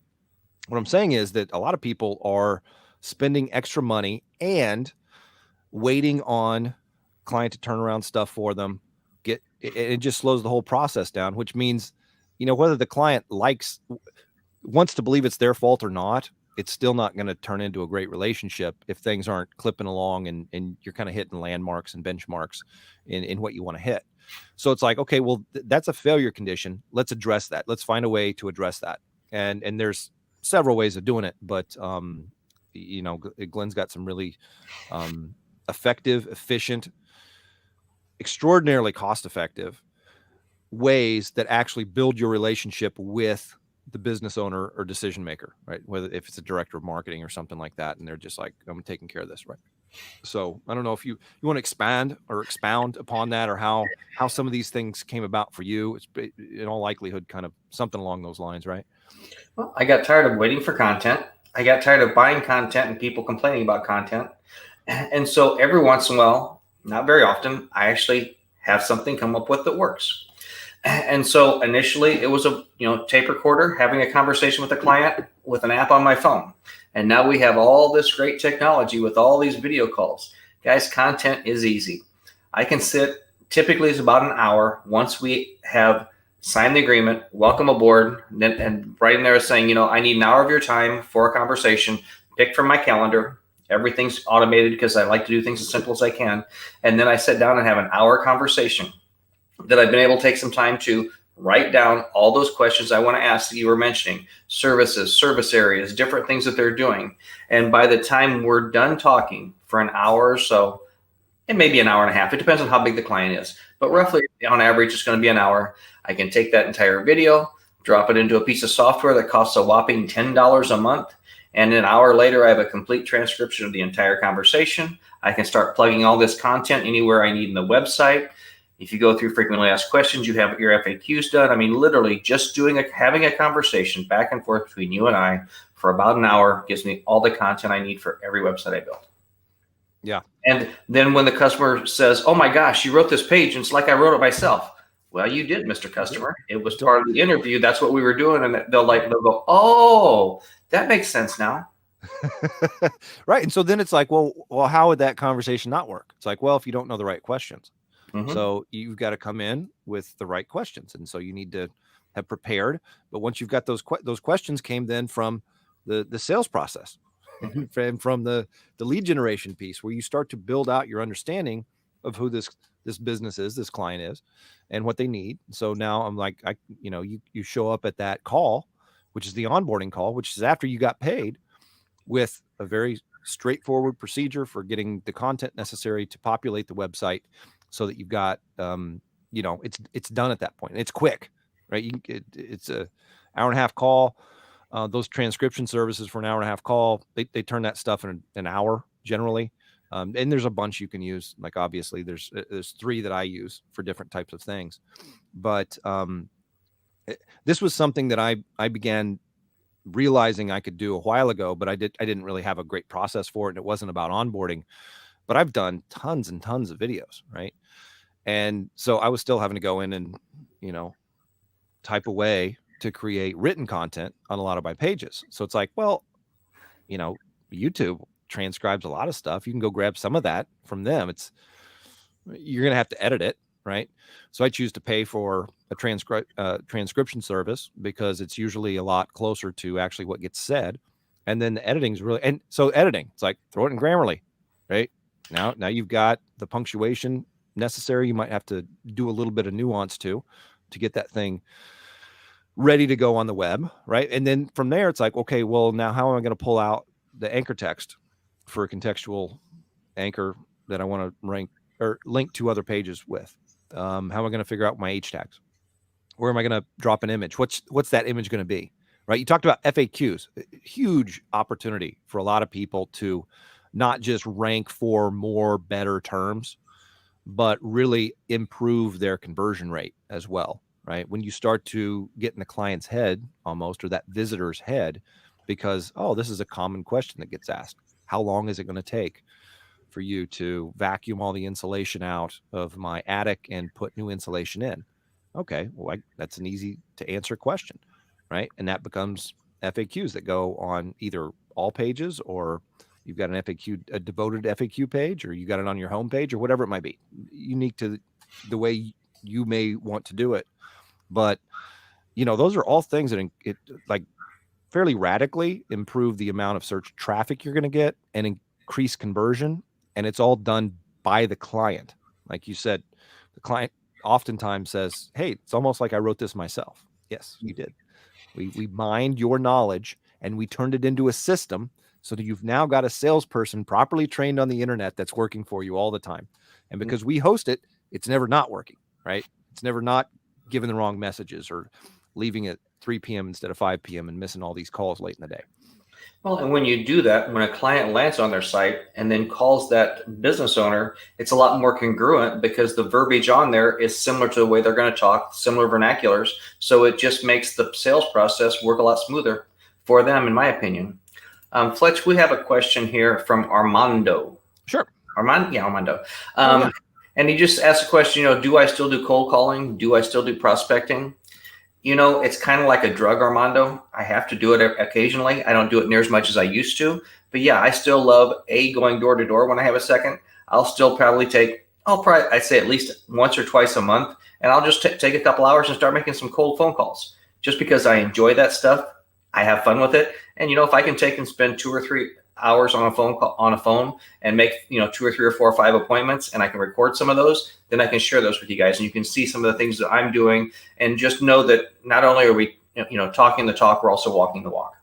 Speaker 1: what I'm saying is that a lot of people are spending extra money and waiting on client to turn around stuff for them. It just slows the whole process down, which means, whether the client wants to believe it's their fault or not, it's still not going to turn into a great relationship if things aren't clipping along and you're kind of hitting landmarks and benchmarks in what you want to hit. So it's like, okay, well, that's a failure condition. Let's address that. Let's find a way to address that. And there's several ways of doing it, but Glenn's got some really effective, efficient, extraordinarily cost-effective ways that actually build your relationship with the business owner or decision maker, right? Whether if it's a director of marketing or something like that, and they're just like, I'm taking care of this, right? So I don't know if you want to expand or expound upon that, or how some of these things came about for you. It's in all likelihood kind of something along those lines, right?
Speaker 2: Well, I got tired of waiting for content. I got tired of buying content and people complaining about content. And so every once in a while, not very often, I actually have something come up with that works. And so initially it was a tape recorder, having a conversation with a client with an app on my phone. And now we have all this great technology with all these video calls. Guys, content is easy. I can sit, typically it's about an hour once we have signed the agreement, welcome aboard, and right in there is saying, I need an hour of your time for a conversation, pick from my calendar. Everything's automated because I like to do things as simple as I can. And then I sit down and have an hour conversation that I've been able to take some time to write down all those questions I want to ask that you were mentioning, services, service areas, different things that they're doing. And by the time we're done talking for an hour or so, it may be an hour and a half. It depends on how big the client is. But roughly on average, it's going to be an hour. I can take that entire video, drop it into a piece of software that costs a whopping $10 a month. And an hour later, I have a complete transcription of the entire conversation. I can start plugging all this content anywhere I need in the website. If you go through frequently asked questions, you have your FAQs done. I mean, literally just having a conversation back and forth between you and I for about an hour gives me all the content I need for every website I build.
Speaker 1: Yeah.
Speaker 2: And then when the customer says, oh my gosh, you wrote this page and it's like I wrote it myself. Well, you did, Mr. Customer. It was part of the interview. That's what we were doing. And they'll go, oh, that makes sense now.
Speaker 1: Right. And so then it's like, well, how would that conversation not work? It's like, well, if you don't know the right questions. Mm-hmm. So you've got to come in with the right questions. And so you need to have prepared. But once you've got those questions came then from the sales process, mm-hmm. from the lead generation piece, where you start to build out your understanding of who this business is, this client is, and what they need. So now I'm like, you show up at that call, which is the onboarding call, which is after you got paid, with a very straightforward procedure for getting the content necessary to populate the website, so that you've got, it's done at that point. It's quick, right? It's a hour and a half call. Those transcription services for an hour and a half call, they turn that stuff in an hour generally. And there's a bunch you can use. Like, obviously there's 3 that I use for different types of things. But this was something that I began realizing I could do a while ago, but I didn't really have a great process for it. And it wasn't about onboarding, but I've done tons and tons of videos. Right. And so I was still having to go in and, type away to create written content on a lot of my pages. So it's like, well, YouTube transcribes a lot of stuff. You can go grab some of that from them. You're going to have to edit it. Right. So I choose to pay for a transcription service because it's usually a lot closer to actually what gets said. And then the editing is really, and so editing, it's like, throw it in Grammarly, right? Now you've got the punctuation necessary. You might have to do a little bit of nuance to get that thing ready to go on the web. Right. And then from there, it's like, okay, well, now how am I going to pull out the anchor text for a contextual anchor that I want to rank or link to other pages with? How am I going to figure out my H tags? Where am I going to drop an image? What's that image going to be? Right. You talked about FAQs, huge opportunity for a lot of people to not just rank for more better terms, but really improve their conversion rate as well. Right. When you start to get in the client's head almost, or that visitor's head, because, oh, this is a common question that gets asked. How long is it going to take for you to vacuum all the insulation out of my attic and put new insulation in? Okay, well, that's an easy to answer question, right? And that becomes FAQs that go on either all pages, or you've got an FAQ, a devoted FAQ page, or you got it on your homepage, or whatever it might be, unique to the way you may want to do it. But those are all things that like fairly radically improve the amount of search traffic you're going to get and increase conversion. And it's all done by the client. Like you said, the client oftentimes says, hey, it's almost like I wrote this myself. Yes, you did. We mined your knowledge and we turned it into a system so that you've now got a salesperson properly trained on the internet that's working for you all the time. And because we host it, it's never not working, right? It's never not giving the wrong messages or leaving at 3 p.m. instead of 5 p.m. and missing all these calls late in the day.
Speaker 2: Well, and when you do that, when a client lands on their site and then calls that business owner, it's a lot more congruent because the verbiage on there is similar to the way they're going to talk, similar vernaculars. So it just makes the sales process work a lot smoother for them, in my opinion. Fletch, we have a question here from Armando.
Speaker 1: Sure.
Speaker 2: Armando. And he just asked a question, do I still do cold calling? Do I still do prospecting? It's kind of like a drug, Armando. I have to do it occasionally. I don't do it near as much as I used to. But yeah, I still love going door to door when I have a second. I'll still probably I'd say at least once or twice a month. And I'll just take a couple hours and start making some cold phone calls just because I enjoy that stuff. I have fun with it. And, if I can take and spend 2 or 3 hours on a phone and make 2 or 3 or 4 or 5 appointments, and I can record some of those, then I can share those with you guys, and you can see some of the things that I'm doing, and just know that not only are we talking the talk, we're also walking the walk.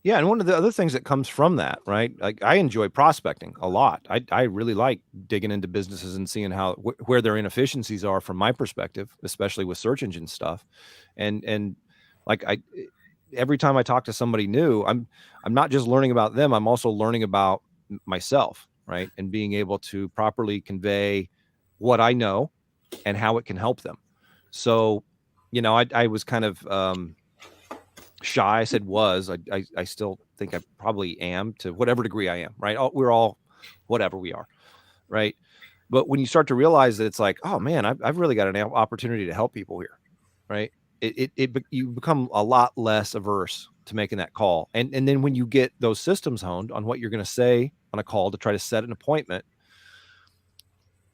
Speaker 1: Yeah, and one of the other things that comes from that, right? Like, I enjoy prospecting a lot. I really like digging into businesses and seeing where their inefficiencies are from my perspective, especially with search engine stuff, and like every time I talk to somebody new, I'm not just learning about them. I'm also learning about myself, right? And being able to properly convey what I know and how it can help them. So, I was kind of shy. I said I still think I probably am, to whatever degree I am, right? We're all whatever we are, right? But when you start to realize that it's like, oh man, I've really got an opportunity to help people here, right? You become a lot less averse to making that call. And then when you get those systems honed on what you're going to say on a call to try to set an appointment,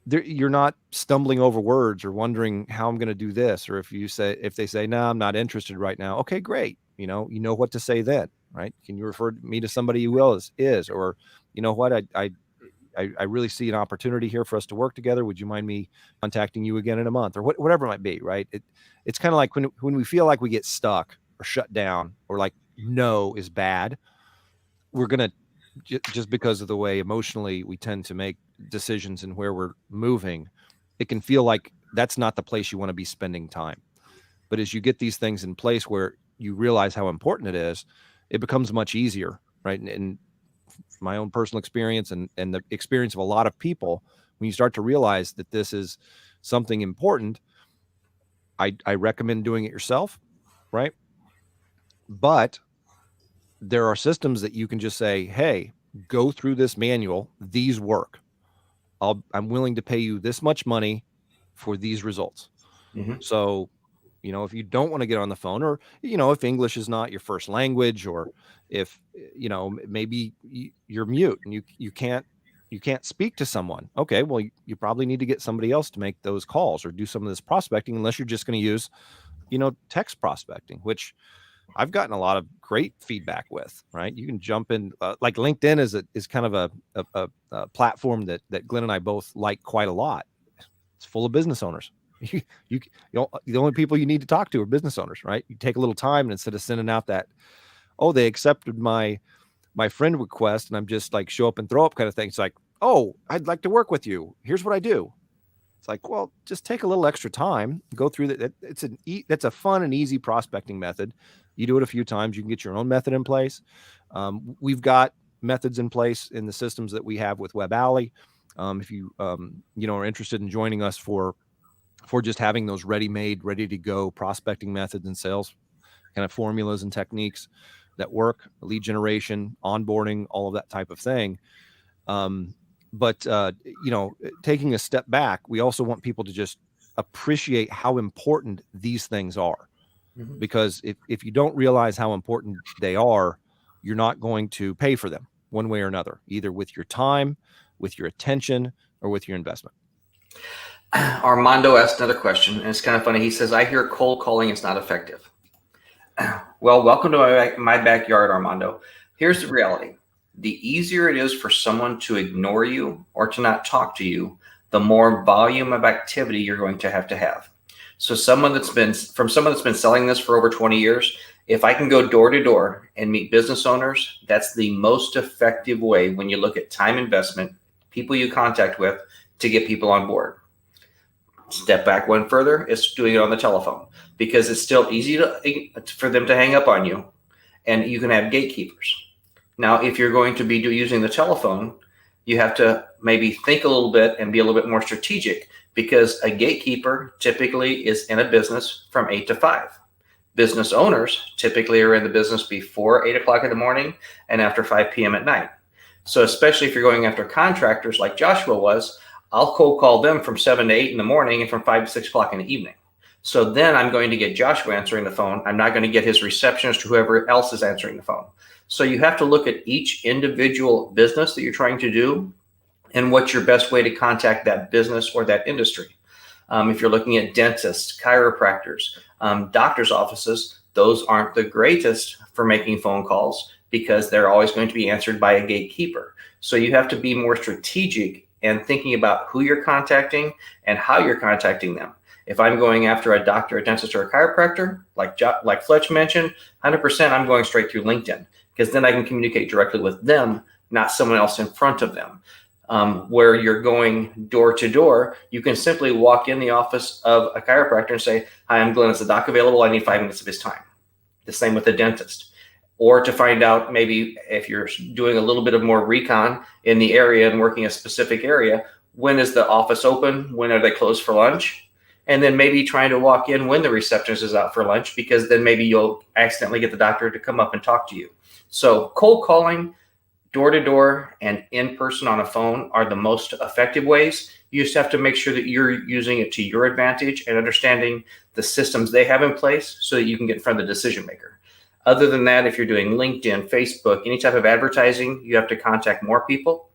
Speaker 1: you're not stumbling over words or wondering how I'm going to do this. Or if they say, no, I'm not interested right now. Okay, great. You know what to say then, right? Can you refer me to somebody who is, or you know what, I really see an opportunity here for us to work together. Would you mind me contacting you again in a month, or whatever it might be, right? It's kind of like when we feel like we get stuck or shut down, or like no is bad, we're going to just because of the way emotionally we tend to make decisions and where we're moving, it can feel like that's not the place you want to be spending time. But as you get these things in place where you realize how important it is, it becomes much easier, right? And from my own personal experience and the experience of a lot of people, when you start to realize that this is something important, I recommend doing it yourself, right? But there are systems that you can just say, hey, go through this manual. These work. I'm willing to pay you this much money for these results.
Speaker 2: Mm-hmm.
Speaker 1: So, if you don't want to get on the phone, or, if English is not your first language, or if, maybe you're mute and you can't speak to someone. Okay, well, you probably need to get somebody else to make those calls or do some of this prospecting, unless you're just going to use, text prospecting, which I've gotten a lot of great feedback with, right? You can jump in, like LinkedIn is kind of a platform that Glenn and I both like quite a lot. It's full of business owners. The only people you need to talk to are business owners, right? You take a little time, and instead of sending out that, oh, they accepted my friend request, and I'm just like show up and throw up kind of thing. It's like, oh, I'd like to work with you. Here's what I do. It's like, well, just take a little extra time, go through that. That's a fun and easy prospecting method. You do it a few times, you can get your own method in place. We've got methods in place in the systems that we have with Web Alley. If you are interested in joining us for just having those ready-made, ready-to-go prospecting methods and sales kind of formulas and techniques that work, lead generation, onboarding, all of that type of thing. But taking a step back, we also want people to just appreciate how important these things are.
Speaker 2: Mm-hmm.
Speaker 1: Because if you don't realize how important they are, you're not going to pay for them one way or another, either with your time, with your attention, or with your investment.
Speaker 2: Armando asked another question, and it's kind of funny. He says, I hear cold calling is not effective. Well, welcome to my backyard, Armando. Here's the reality. The easier it is for someone to ignore you or to not talk to you, the more volume of activity you're going to have. So someone that's been selling this for over 20 years, if I can go door to door and meet business owners, that's the most effective way when you look at time investment, people you contact with, to get people on board. Step back one further, it's doing it on the telephone, because it's still easy for them to hang up on you, and you can have gatekeepers. Now, if you're going to be using the telephone, you have to maybe think a little bit and be a little bit more strategic, because a gatekeeper typically is in a business from 8 to 5. Business owners typically are in the business before 8 o'clock in the morning and after 5 p.m. at night. So especially if you're going after contractors like Joshua was, I'll cold call them from 7 to 8 in the morning and from 5 to 6 o'clock in the evening. So then I'm going to get Joshua answering the phone. I'm not going to get his receptionist or whoever else is answering the phone. So you have to look at each individual business that you're trying to do and what's your best way to contact that business or that industry. If you're looking at dentists, chiropractors, doctors' offices, those aren't the greatest for making phone calls because they're always going to be answered by a gatekeeper. So you have to be more strategic and thinking about who you're contacting and how you're contacting them. If I'm going after a doctor, a dentist, or a chiropractor, like Fletch mentioned, 100% I'm going straight through LinkedIn, because then I can communicate directly with them, not someone else in front of them. Where you're going door to door, you can simply walk in the office of a chiropractor and say, hi, I'm Glenn. Is the doc available? I need 5 minutes of his time. The same with a dentist. Or to find out, maybe if you're doing a little bit of more recon in the area and working a specific area, when is the office open? When are they closed for lunch? And then maybe trying to walk in when the receptionist is out for lunch, because then maybe you'll accidentally get the doctor to come up and talk to you. So cold calling, door to door, and in person on a phone are the most effective ways. You just have to make sure that you're using it to your advantage and understanding the systems they have in place so that you can get in front of the decision maker. Other than that, if you're doing LinkedIn, Facebook, any type of advertising, you have to contact more people.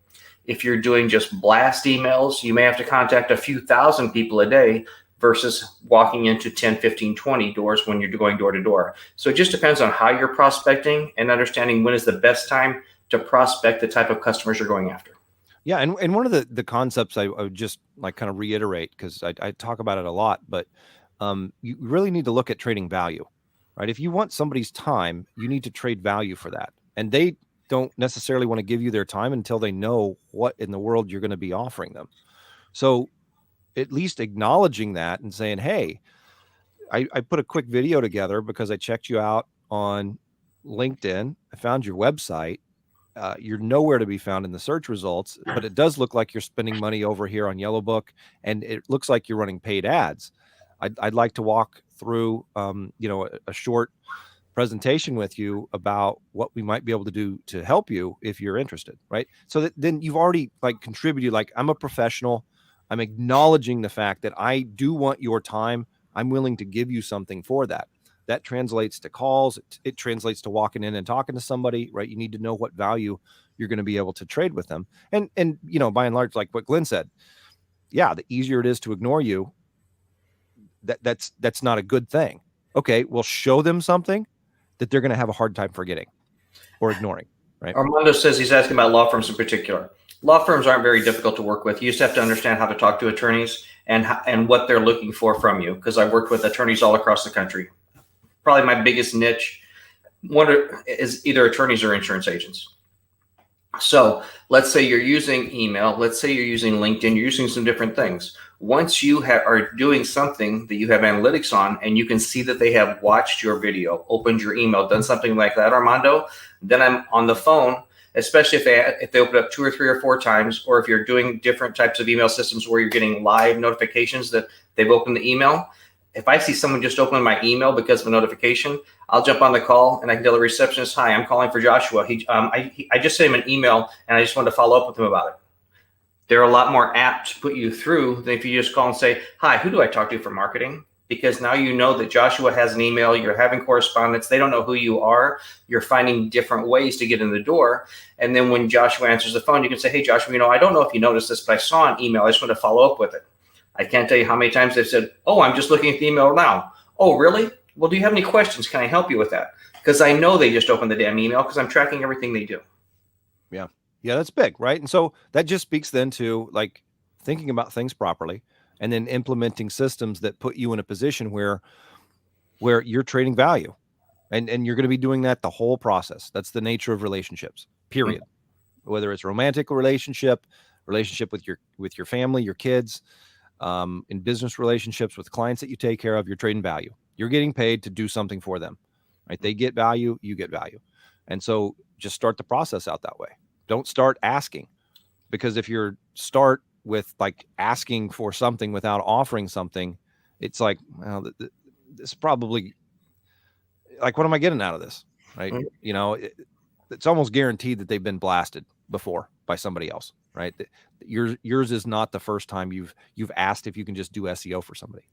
Speaker 2: If you're doing just blast emails, you may have to contact a few thousand people a day versus walking into 10, 15, 20 doors when you're going door to door. So it just depends on how you're prospecting and understanding when is the best time to prospect the type of customers you're going after.
Speaker 1: Yeah, and one of the concepts I would just like kind of reiterate, because I talk about it a lot, but you really need to look at trading value, right? If you want somebody's time, you need to trade value for that. And they don't necessarily want to give you their time until they know what in the world you're going to be offering them. So at least acknowledging that and saying, hey, I put a quick video together because I checked you out on LinkedIn. I found your website. You're nowhere to be found in the search results, but it does look like you're spending money over here on Yellow Book, and it looks like you're running paid ads. I'd like to walk through, a short presentation with you about what we might be able to do to help you if you're interested, right? So that then you've already like contributed, like I'm a professional. I'm acknowledging the fact that I do want your time. I'm willing to give you something for that. That translates to calls. It translates to walking in and talking to somebody, right? You need to know what value you're going to be able to trade with them. And by and large, like what Glenn said, yeah, the easier it is to ignore you, that's not a good thing. Okay, well, show them something that they're going to have a hard time forgetting or ignoring, right?
Speaker 2: Armando says he's asking about law firms in particular. Law firms aren't very difficult to work with. You just have to understand how to talk to attorneys and what they're looking for from you, because I've worked with attorneys all across the country. Probably my biggest niche is either attorneys or insurance agents. So let's say you're using email, let's say you're using LinkedIn, you're using some different things. Once you are doing something that you have analytics on and you can see that they have watched your video, opened your email, done something like that, Armando, then I'm on the phone, especially if they open up 2 or 3 or 4 times, or if you're doing different types of email systems where you're getting live notifications that they've opened the email. If I see someone just open my email because of a notification, I'll jump on the call and I can tell the receptionist, hi, I'm calling for Joshua. I just sent him an email and I just wanted to follow up with him about it. They're a lot more apt to put you through than if you just call and say, hi, who do I talk to for marketing? Because now you know that Joshua has an email, you're having correspondence, they don't know who you are, you're finding different ways to get in the door. And then when Joshua answers the phone, you can say, hey, Joshua, I don't know if you noticed this, but I saw an email. I just want to follow up with it. I can't tell you how many times they've said, oh, I'm just looking at the email now. Oh, really? Well, do you have any questions? Can I help you with that? Because I know they just opened the damn email because I'm tracking everything they do.
Speaker 1: Yeah. Yeah, that's big, right? And so that just speaks then to like thinking about things properly and then implementing systems that put you in a position where you're trading value. And you're going to be doing that the whole process. That's the nature of relationships, period. Mm-hmm. Whether it's romantic relationship with your family, your kids, in business relationships with clients that you take care of, you're trading value. You're getting paid to do something for them, right? They get value, you get value. And so just start the process out that way. Don't start asking, because if you start with like asking for something without offering something, it's like, well, this probably like, what am I getting out of this? Right. Mm-hmm. It's almost guaranteed that they've been blasted before by somebody else, right? Yours is not the first time you've asked if you can just do SEO for somebody.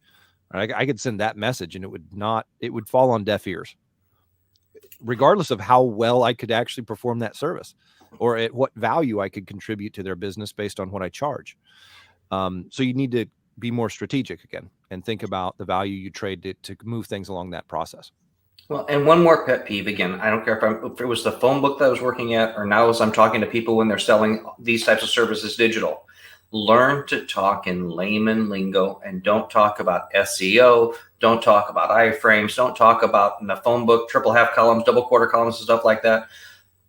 Speaker 1: Right? I could send that message and it would fall on deaf ears, regardless of how well I could actually perform that service or at what value I could contribute to their business based on what I charge. So you need to be more strategic again and think about the value you trade to move things along that process.
Speaker 2: Well, and one more pet peeve, again, I don't care if it was the phone book that I was working at or now as I'm talking to people when they're selling these types of services digital. Learn to talk in layman lingo and don't talk about SEO. Don't talk about iframes. Don't talk about in the phone book, triple half columns, double quarter columns and stuff like that.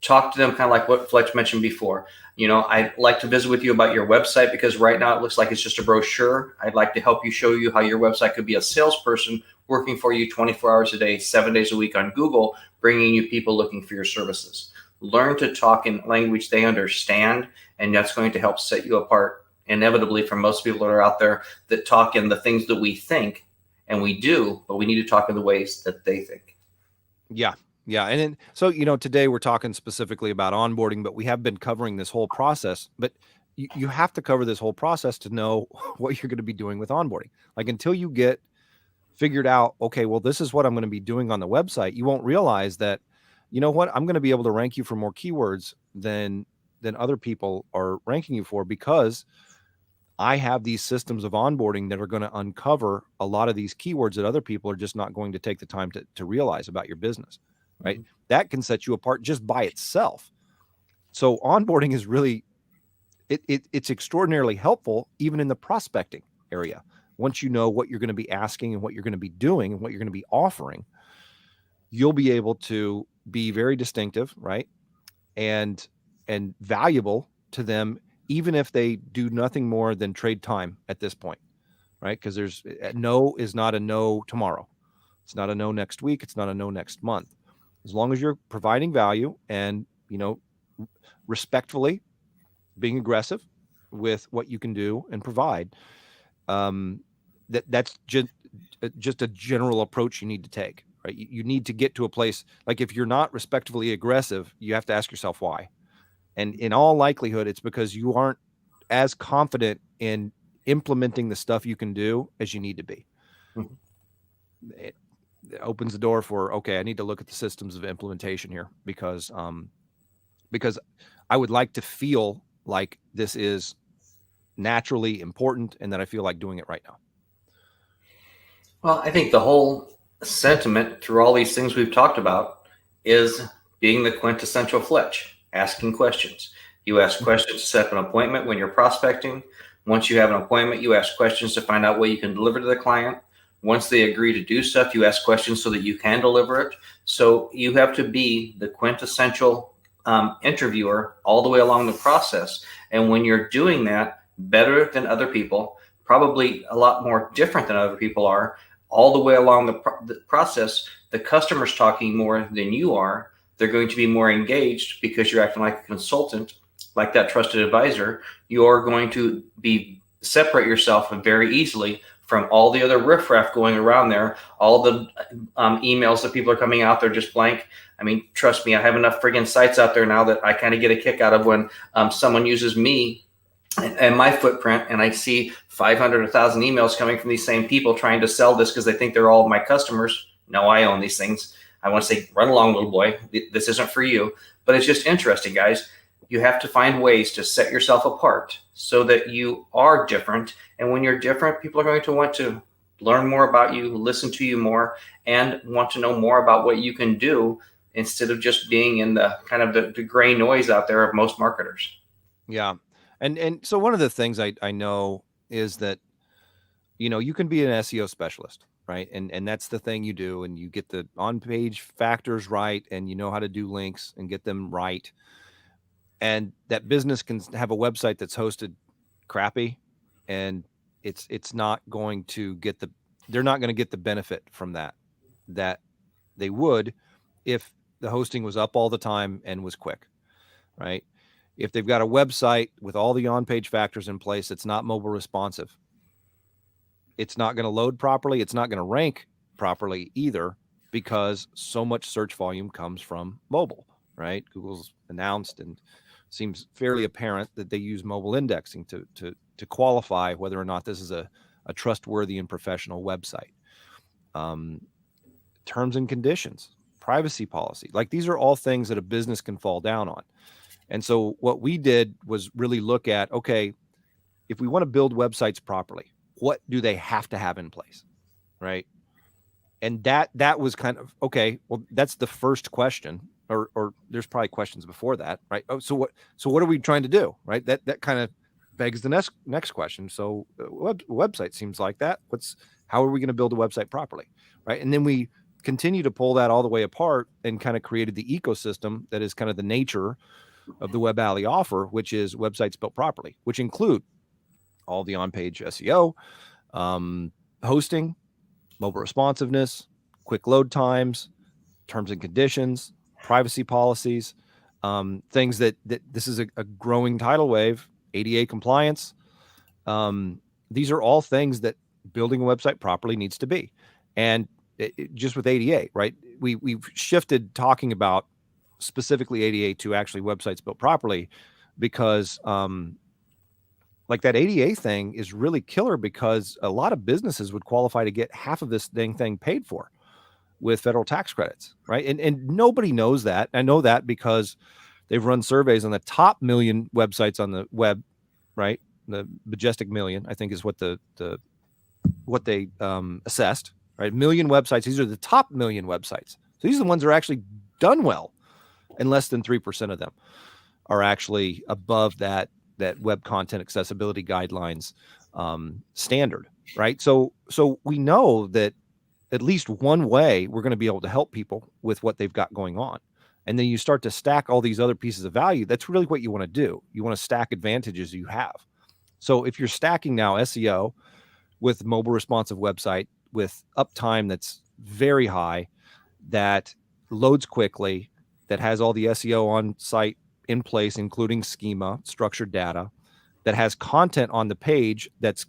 Speaker 2: Talk to them kind of like what Fletch mentioned before. I'd like to visit with you about your website because right now it looks like it's just a brochure. I'd like to help you show you how your website could be a salesperson working for you 24 hours a day, 7 days a week on Google, bringing you people looking for your services. Learn to talk in language they understand, and that's going to help set you apart inevitably from most people that are out there that talk in the things that we think and we do, but we need to talk in the ways that they think.
Speaker 1: Yeah. Yeah. And then, so, today we're talking specifically about onboarding, but we have been covering this whole process, but you have to cover this whole process to know what you're going to be doing with onboarding. Like until you get figured out, okay, well, this is what I'm going to be doing on the website, you won't realize that, I'm going to be able to rank you for more keywords than other people are ranking you for, because I have these systems of onboarding that are going to uncover a lot of these keywords that other people are just not going to take the time to realize about your business, right? Mm-hmm. That can set you apart just by itself. So onboarding is really, it's extraordinarily helpful even in the prospecting area. Once you know what you're going to be asking and what you're going to be doing and what you're going to be offering, you'll be able to be very distinctive, right? and valuable to them, even if they do nothing more than trade time at this point, right? Because there's no is not a no tomorrow. It's not a no next week. It's not a no next month. As long as you're providing value and, respectfully being aggressive with what you can do and provide, um, that's just a general approach you need to take, right? You need to get to a place, like if you're not respectfully aggressive, you have to ask yourself why. And in all likelihood, it's because you aren't as confident in implementing the stuff you can do as you need to be.
Speaker 2: Mhm.
Speaker 1: It, it opens the door for, okay, I need to look at the systems of implementation here, because I would like to feel like this is naturally important and that I feel like doing it right now.
Speaker 2: Well, I think the whole sentiment through all these things we've talked about is being the quintessential Fletch, asking questions. You ask questions to set up an appointment when you're prospecting. Once you have an appointment, you ask questions to find out what you can deliver to the client. Once they agree to do stuff, you ask questions so that you can deliver it. So you have to be the quintessential interviewer all the way along the process. And when you're doing that better than other people, probably a lot more different than other people are, all the way along the process, the customer's talking more than you are. They're going to be more engaged because you're acting like a consultant, like that trusted advisor. You're going to be separate yourself very easily from all the other riffraff going around there, all the emails that people are coming out there just blank. I mean, trust me, I have enough friggin' sites out there now that I kind of get a kick out of when someone uses me and my footprint, and I see 500 or 1,000 emails coming from these same people trying to sell this because they think they're all my customers. No, I own these things. I want to say, run along, little boy. This isn't for you. But it's just interesting, guys. You have to find ways to set yourself apart so that you are different. And when you're different, people are going to want to learn more about you, listen to you more, and want to know more about what you can do instead of just being in the kind of the gray noise out there of most marketers.
Speaker 1: Yeah. And so one of the things I know is that, you can be an SEO specialist, right? And that's the thing you do, and you get the on-page factors right, and you know how to do links and get them right. And that business can have a website that's hosted crappy, and it's not going to get they're not going to get the benefit from that they would if the hosting was up all the time and was quick, right? If they've got a website with all the on-page factors in place, it's not mobile responsive. It's not going to load properly. It's not going to rank properly either, because so much search volume comes from mobile, right? Google's announced and seems fairly apparent that they use mobile indexing to qualify whether or not this is a trustworthy and professional website. Terms and conditions, privacy policy, like these are all things that a business can fall down on. And so what we did was really look at, okay, if we want to build websites properly, what do they have to have in place, right? And that was kind of, okay, well, that's the first question, or there's probably questions before that, right? Oh, so what are we trying to do, right? That kind of begs the next question. So website seems like that. How are we going to build a website properly, right? And then we continue to pull that all the way apart and kind of created the ecosystem that is kind of the nature of the Web Alley offer, which is websites built properly, which include all the on-page SEO, hosting, mobile responsiveness, quick load times, terms and conditions, privacy policies, things that this is a growing tidal wave, ADA compliance. These are all things that building a website properly needs to be. And just with ADA, right? We've shifted talking about specifically ADA to actually websites built properly, because like that ADA thing is really killer, because a lot of businesses would qualify to get half of this dang thing paid for with federal tax credits, right? And nobody knows that. I know that because they've run surveys on the top million websites on the web, right? The majestic million, I think, is what what they assessed, right? Million websites. These are the top million websites. So these are the ones that are actually done well, and less than 3% of them are actually above that web content accessibility guidelines standard, right? So we know that at least one way we're going to be able to help people with what they've got going on and then you start to stack all these other pieces of value. That's really what you want to do. You want to stack advantages you have. So if you're stacking now SEO with mobile responsive website with uptime that's very high, that loads quickly, that has all the SEO on site in place, including schema, structured data, that has content on the page that's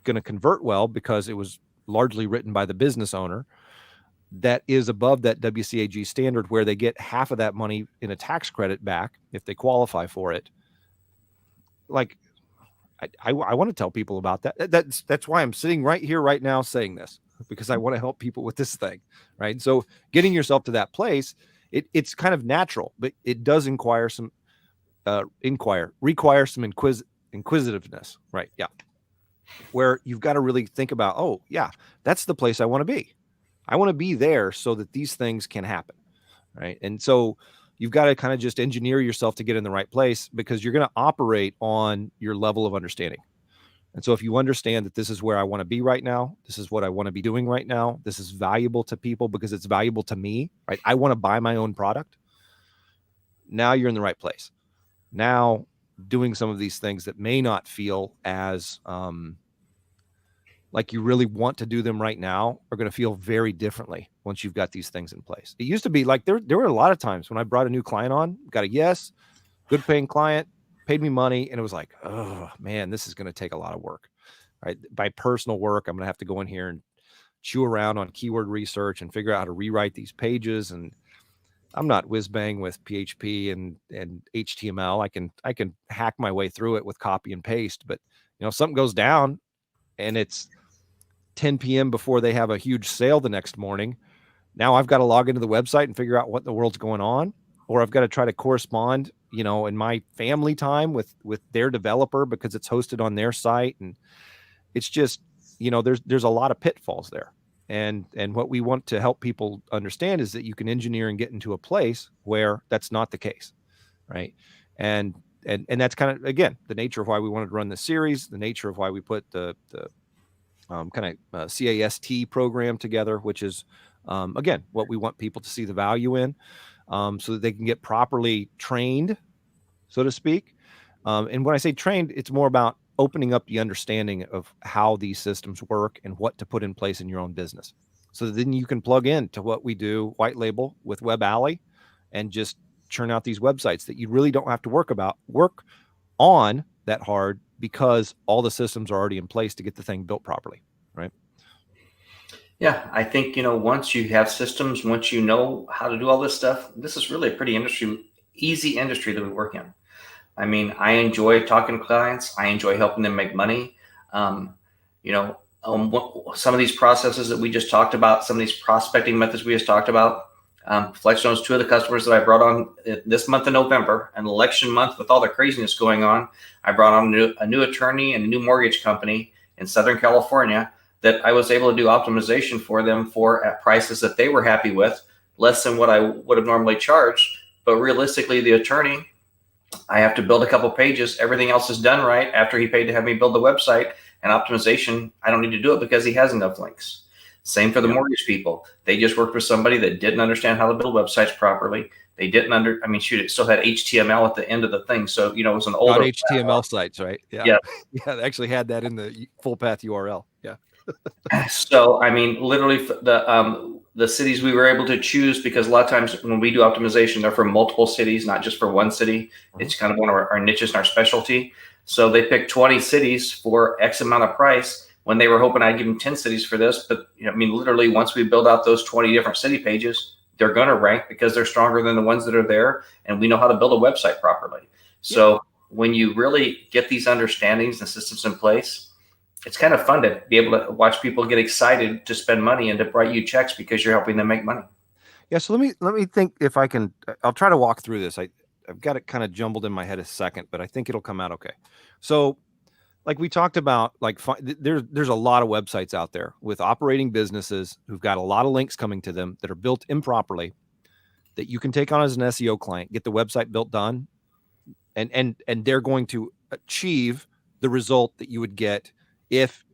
Speaker 1: going to convert well because it was largely written by the business owner, that is above that WCAG standard where they get half of that money in a tax credit back if they qualify for it. Like, I want to tell people about that. That's why I'm sitting right here right now saying this, because I want to help people with this thing, right? So getting yourself to that place, it's kind of natural, but it does require some inquisitiveness, right? Yeah, where you've got to really think about, oh yeah, that's the place I want to be. I want to be there so that these things can happen, right? And so you've got to kind of just engineer yourself to get in the right place, because you're going to operate on your level of understanding. And so if you understand that this is where I want to be right now, this is what I want to be doing right now, this is valuable to people because it's valuable to me, right? I want to buy my own product. Now you're in the right place. Now doing some of these things that may not feel as like you really want to do them right now are going to feel very differently once you've got these things in place. It used to be like there were a lot of times when I brought a new client on, got a yes, good paying client, paid me money, and it was like, oh man, this is going to take a lot of work, right? By personal work, I'm going to have to go in here and chew around on keyword research and figure out how to rewrite these pages. And I'm not whiz bang with PHP and HTML. I can hack my way through it with copy and paste, but if something goes down and it's 10 p.m. before they have a huge sale the next morning, now I've got to log into the website and figure out what in the world's going on, or I've got to try to correspond, in my family time with their developer because it's hosted on their site. And it's just, there's a lot of pitfalls there. And what we want to help people understand is that you can engineer and get into a place where that's not the case, right? And that's kind of, again, the nature of why we wanted to run this series, the nature of why we put the kind of CAST program together, which is, again, what we want people to see the value in, so that they can get properly trained, so to speak. And when I say trained, it's more about opening up the understanding of how these systems work and what to put in place in your own business. So that then you can plug in to what we do white label with WebAlley and just churn out these websites that you really don't have to work on that hard, because all the systems are already in place to get the thing built properly, right?
Speaker 2: Yeah, I think, once you have systems, once you know how to do all this stuff, this is really a pretty easy industry that we work in. I mean, I enjoy talking to clients. I enjoy helping them make money. Some of these processes that we just talked about, some of these prospecting methods we just talked about, Flexstone's two of the customers that I brought on this month of November, an election month with all the craziness going on. I brought on a new attorney and a new mortgage company in Southern California that I was able to do optimization for them at prices that they were happy with, less than what I would have normally charged. But realistically, the attorney, I have to build a couple pages. Everything else is done right after he paid to have me build the website, and optimization, I don't need to do it because he has enough links. Same for the mortgage people. They just worked with somebody that didn't understand how to build websites properly. They didn't it still had HTML at the end of the thing. So, it was an older
Speaker 1: not HTML sites, right? Yeah.
Speaker 2: Yeah.
Speaker 1: Yeah. They actually had that in the full path URL. Yeah.
Speaker 2: So, literally the cities we were able to choose, because a lot of times when we do optimization, they're for multiple cities, not just for one city. It's kind of one of our niches and our specialty. So they picked 20 cities for X amount of price when they were hoping I'd give them 10 cities for this. But, literally once we build out those 20 different city pages, they're going to rank because they're stronger than the ones that are there. And we know how to build a website properly. So when you really get these understandings and systems in place, it's kind of fun to be able to watch people get excited to spend money and to write you checks because you're helping them make money.
Speaker 1: Yeah. So let me think if I can. I'll try to walk through this. I've got it kind of jumbled in my head a second, but I think it'll come out okay. So, like we talked about, there's a lot of websites out there with operating businesses who've got a lot of links coming to them that are built improperly, that you can take on as an SEO client, get the website built done, and they're going to achieve the result that you would get if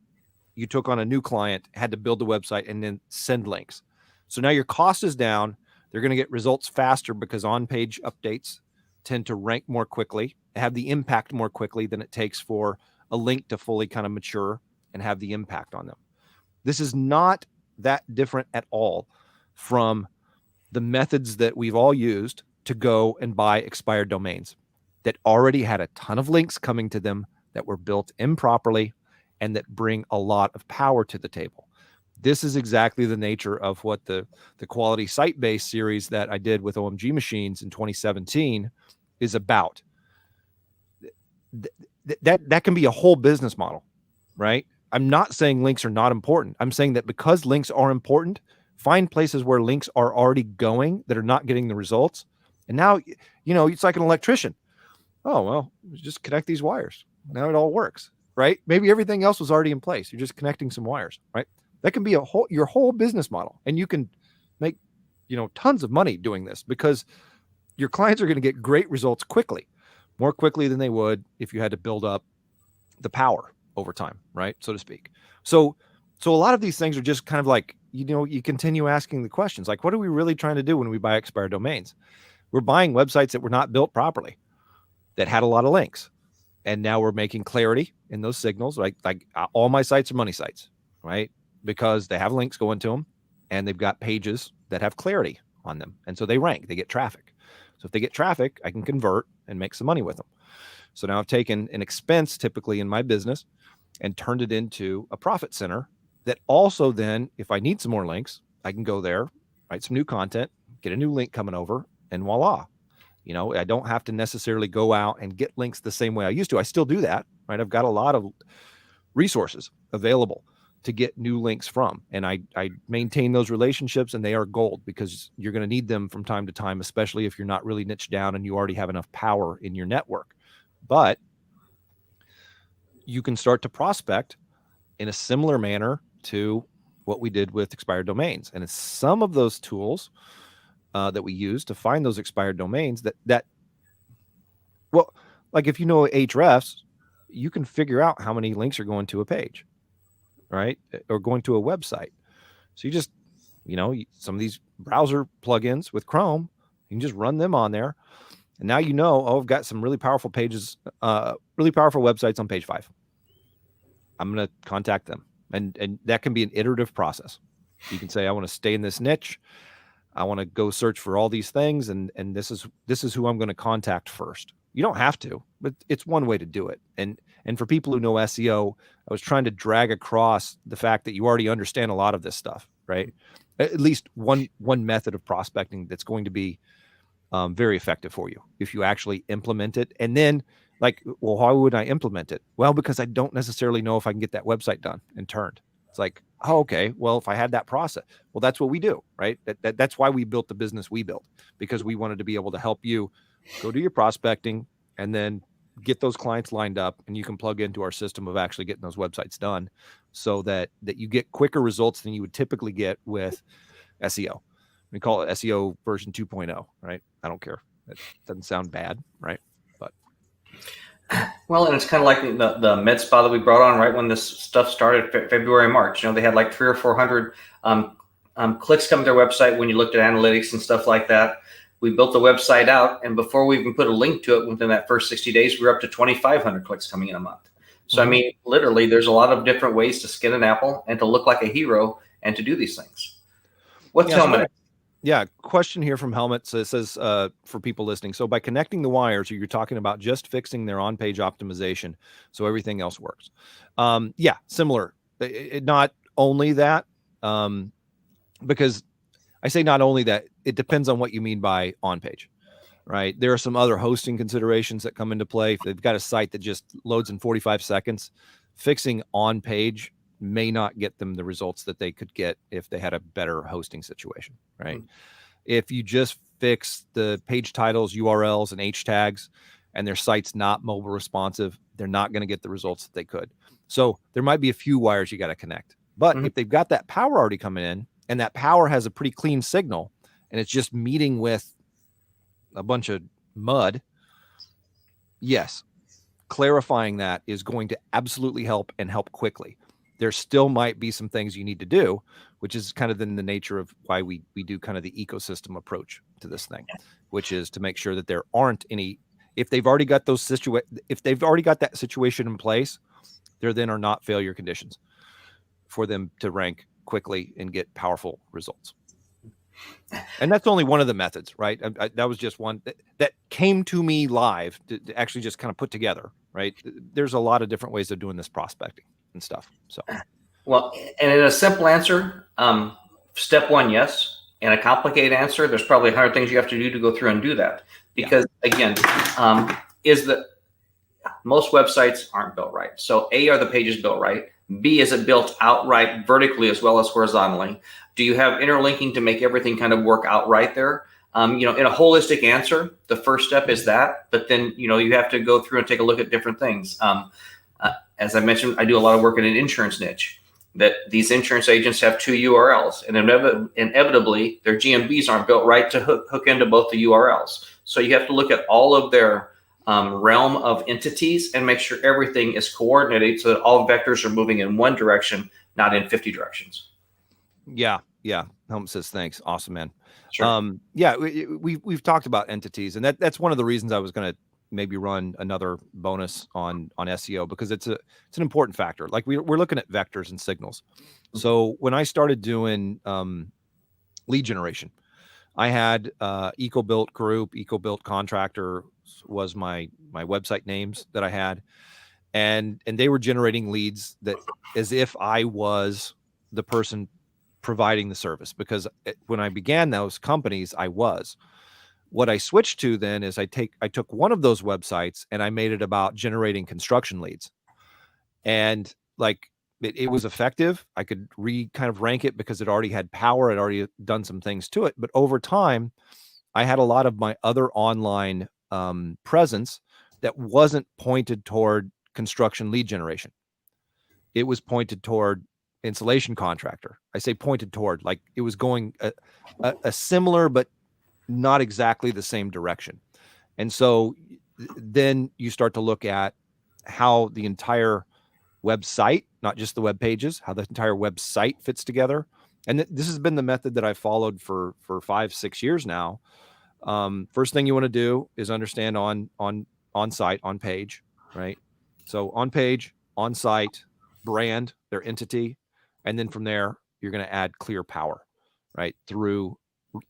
Speaker 1: you took on a new client, had to build the website and then send links. So now your cost is down. They're going to get results faster because on-page updates tend to rank more quickly, have the impact more quickly than it takes for a link to fully kind of mature and have the impact on them. This is not that different at all from the methods that we've all used to go and buy expired domains that already had a ton of links coming to them that were built improperly and that bring a lot of power to the table. This is exactly the nature of what the quality site-based series that I did with OMG Machines in 2017 is about. That can be a whole business model, right? I'm not saying links are not important. I'm saying that because links are important, find places where links are already going that are not getting the results. And now, it's like an electrician. Oh, well, just connect these wires. Now it all works, right? Maybe everything else was already in place. You're just connecting some wires, right? That can be your whole business model. And you can make, tons of money doing this because your clients are going to get great results quickly, more quickly than they would if you had to build up the power over time, right? So to speak. So a lot of these things are just kind of like, you continue asking the questions like, what are we really trying to do when we buy expired domains? We're buying websites that were not built properly, that had a lot of links. And now we're making clarity in those signals. Like all my sites are money sites, right? Because they have links going to them and they've got pages that have clarity on them. And so they rank, they get traffic. So if they get traffic, I can convert and make some money with them. So now I've taken an expense typically in my business and turned it into a profit center that also then, if I need some more links, I can go there, write some new content, get a new link coming over, and voila. I don't have to necessarily go out and get links the same way I used to. I still do that, right? I've got a lot of resources available to get new links from. And I maintain those relationships, and they are gold because you're going to need them from time to time, especially if you're not really niched down and you already have enough power in your network. But you can start to prospect in a similar manner to what we did with expired domains. And it's some of those tools that we use to find those expired domains that like if you know Ahrefs, you can figure out how many links are going to a page, right? Or going to a website. So you just, some of these browser plugins with Chrome, you can just run them on there. And now I've got some really powerful pages, really powerful websites on page 5. I'm going to contact them. And that can be an iterative process. You can say, I want to stay in this niche. I want to go search for all these things. And this is who I'm going to contact first. You don't have to, but it's one way to do it. And for people who know SEO, I was trying to drag across the fact that you already understand a lot of this stuff, right? At least one method of prospecting that's going to be very effective for you if you actually implement it. And then why would I implement it? Well, because I don't necessarily know if I can get that website done and turned. It's like, oh, okay, well, if I had that process, well, that's what we do, right? That's why we built the business we built, because we wanted to be able to help you go do your prospecting and then get those clients lined up, and you can plug into our system of actually getting those websites done so that you get quicker results than you would typically get with SEO. We call it SEO version 2.0, right? I don't care. It doesn't sound bad, right? But
Speaker 2: well, and it's kind of like the med spa that we brought on right when this stuff started, February, March. They had like 300 or 400 clicks come to their website when you looked at analytics and stuff like that. We built the website out, and before we even put a link to it, within that first 60 days, we were up to 2,500 clicks coming in a month. So, I mean, literally, there's a lot of different ways to skin an apple and to look like a hero and to do these things. What's Helmet?
Speaker 1: Yeah, question here from Helmet. So it says for people listening, so by connecting the wires, you're talking about just fixing their on-page optimization so everything else works. Yeah, similar. Not only that, because I say not only that, it depends on what you mean by on-page, right? There are some other hosting considerations that come into play. If they've got a site that just loads in 45 seconds, fixing on-page may not get them the results that they could get if they had a better hosting situation, right? If you just fix the page titles, URLs, and H tags, and their site's not mobile responsive, they're not going to get the results that they could. So there might be a few wires you got to connect. But if they've got that power already coming in, and that power has a pretty clean signal, and it's just meeting with a bunch of mud, yes, clarifying that is going to absolutely help, and help quickly. there still might be some things you need to do, which is kind of in the nature of why we do kind of the ecosystem approach to this thing, which is to make sure that there aren't any, if they've already got that situation in place, there then are not failure conditions for them to rank quickly and get powerful results. And that's only one of the methods, right? That was just one that came to me live to actually just kind of put together, right? There's a lot of different ways of doing this prospecting and stuff. So,
Speaker 2: well, and in a simple answer, step one, yes. And a complicated answer, there's probably 100 things you have to do to go through and do that. Because again, most websites aren't built right. So A, are the pages built right? B, is it built outright vertically as well as horizontally? Do you have interlinking to make everything kind of work out right there? In a holistic answer, the first step is that, but then, you have to go through and take a look at different things. As I mentioned, I do a lot of work in an insurance niche, that these insurance agents have 2 URLs, and inevitably their GMBs aren't built right to hook into both the URLs. So you have to look at all of their realm of entities and make sure everything is coordinated so that all vectors are moving in one direction, not in 50 directions.
Speaker 1: Yeah. Helmut says thanks. Awesome, man.
Speaker 2: Sure.
Speaker 1: We've talked about entities, and that's one of the reasons I was going to maybe run another bonus on SEO, because it's an important factor. Like we're looking at vectors and signals. So when I started doing lead generation, I had EcoBuilt Group, EcoBuilt Contractor was my website names that I had, and they were generating leads that as if I was the person providing the service, because when I began those companies, I was. What I switched to then is I took one of those websites and I made it about generating construction leads, and like it was effective. I could kind of rank it because it already had power. I'd already done some things to it, but over time, I had a lot of my other online presence that wasn't pointed toward construction lead generation. It was pointed toward installation contractor. I say pointed toward, like it was going a similar but not exactly the same direction. And so then you start to look at how the entire website, not just the web pages, how the entire website fits together. And this has been the method that I've followed for 5-6 years now. First thing you want to do is understand on site, on page, right? So on page, on site, brand, their entity, and then from there you're going to add clear power, right, through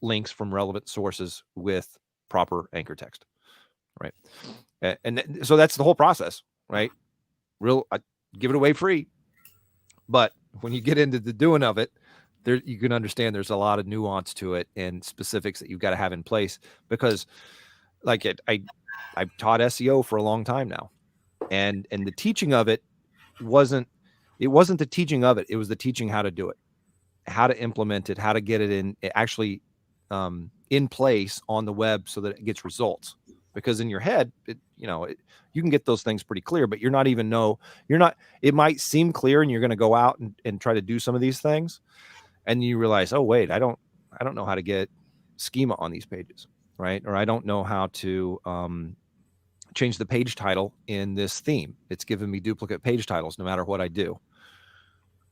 Speaker 1: links from relevant sources with proper anchor text, right? And so that's the whole process, right? I give it away free, but when you get into the doing of it, there you can understand there's a lot of nuance to it and specifics that you've got to have in place, because like I've taught SEO for a long time now, and the teaching of it wasn't the teaching of it. It was the teaching how to do it, how to implement it, how to get it in place on the web so that it gets results. Because in your head, you can get those things pretty clear, but it might seem clear, and you're going to go out and try to do some of these things, and you realize, oh wait, I don't know how to get schema on these pages, right? Or I don't know how to change the page title in this theme. It's giving me duplicate page titles no matter what I do.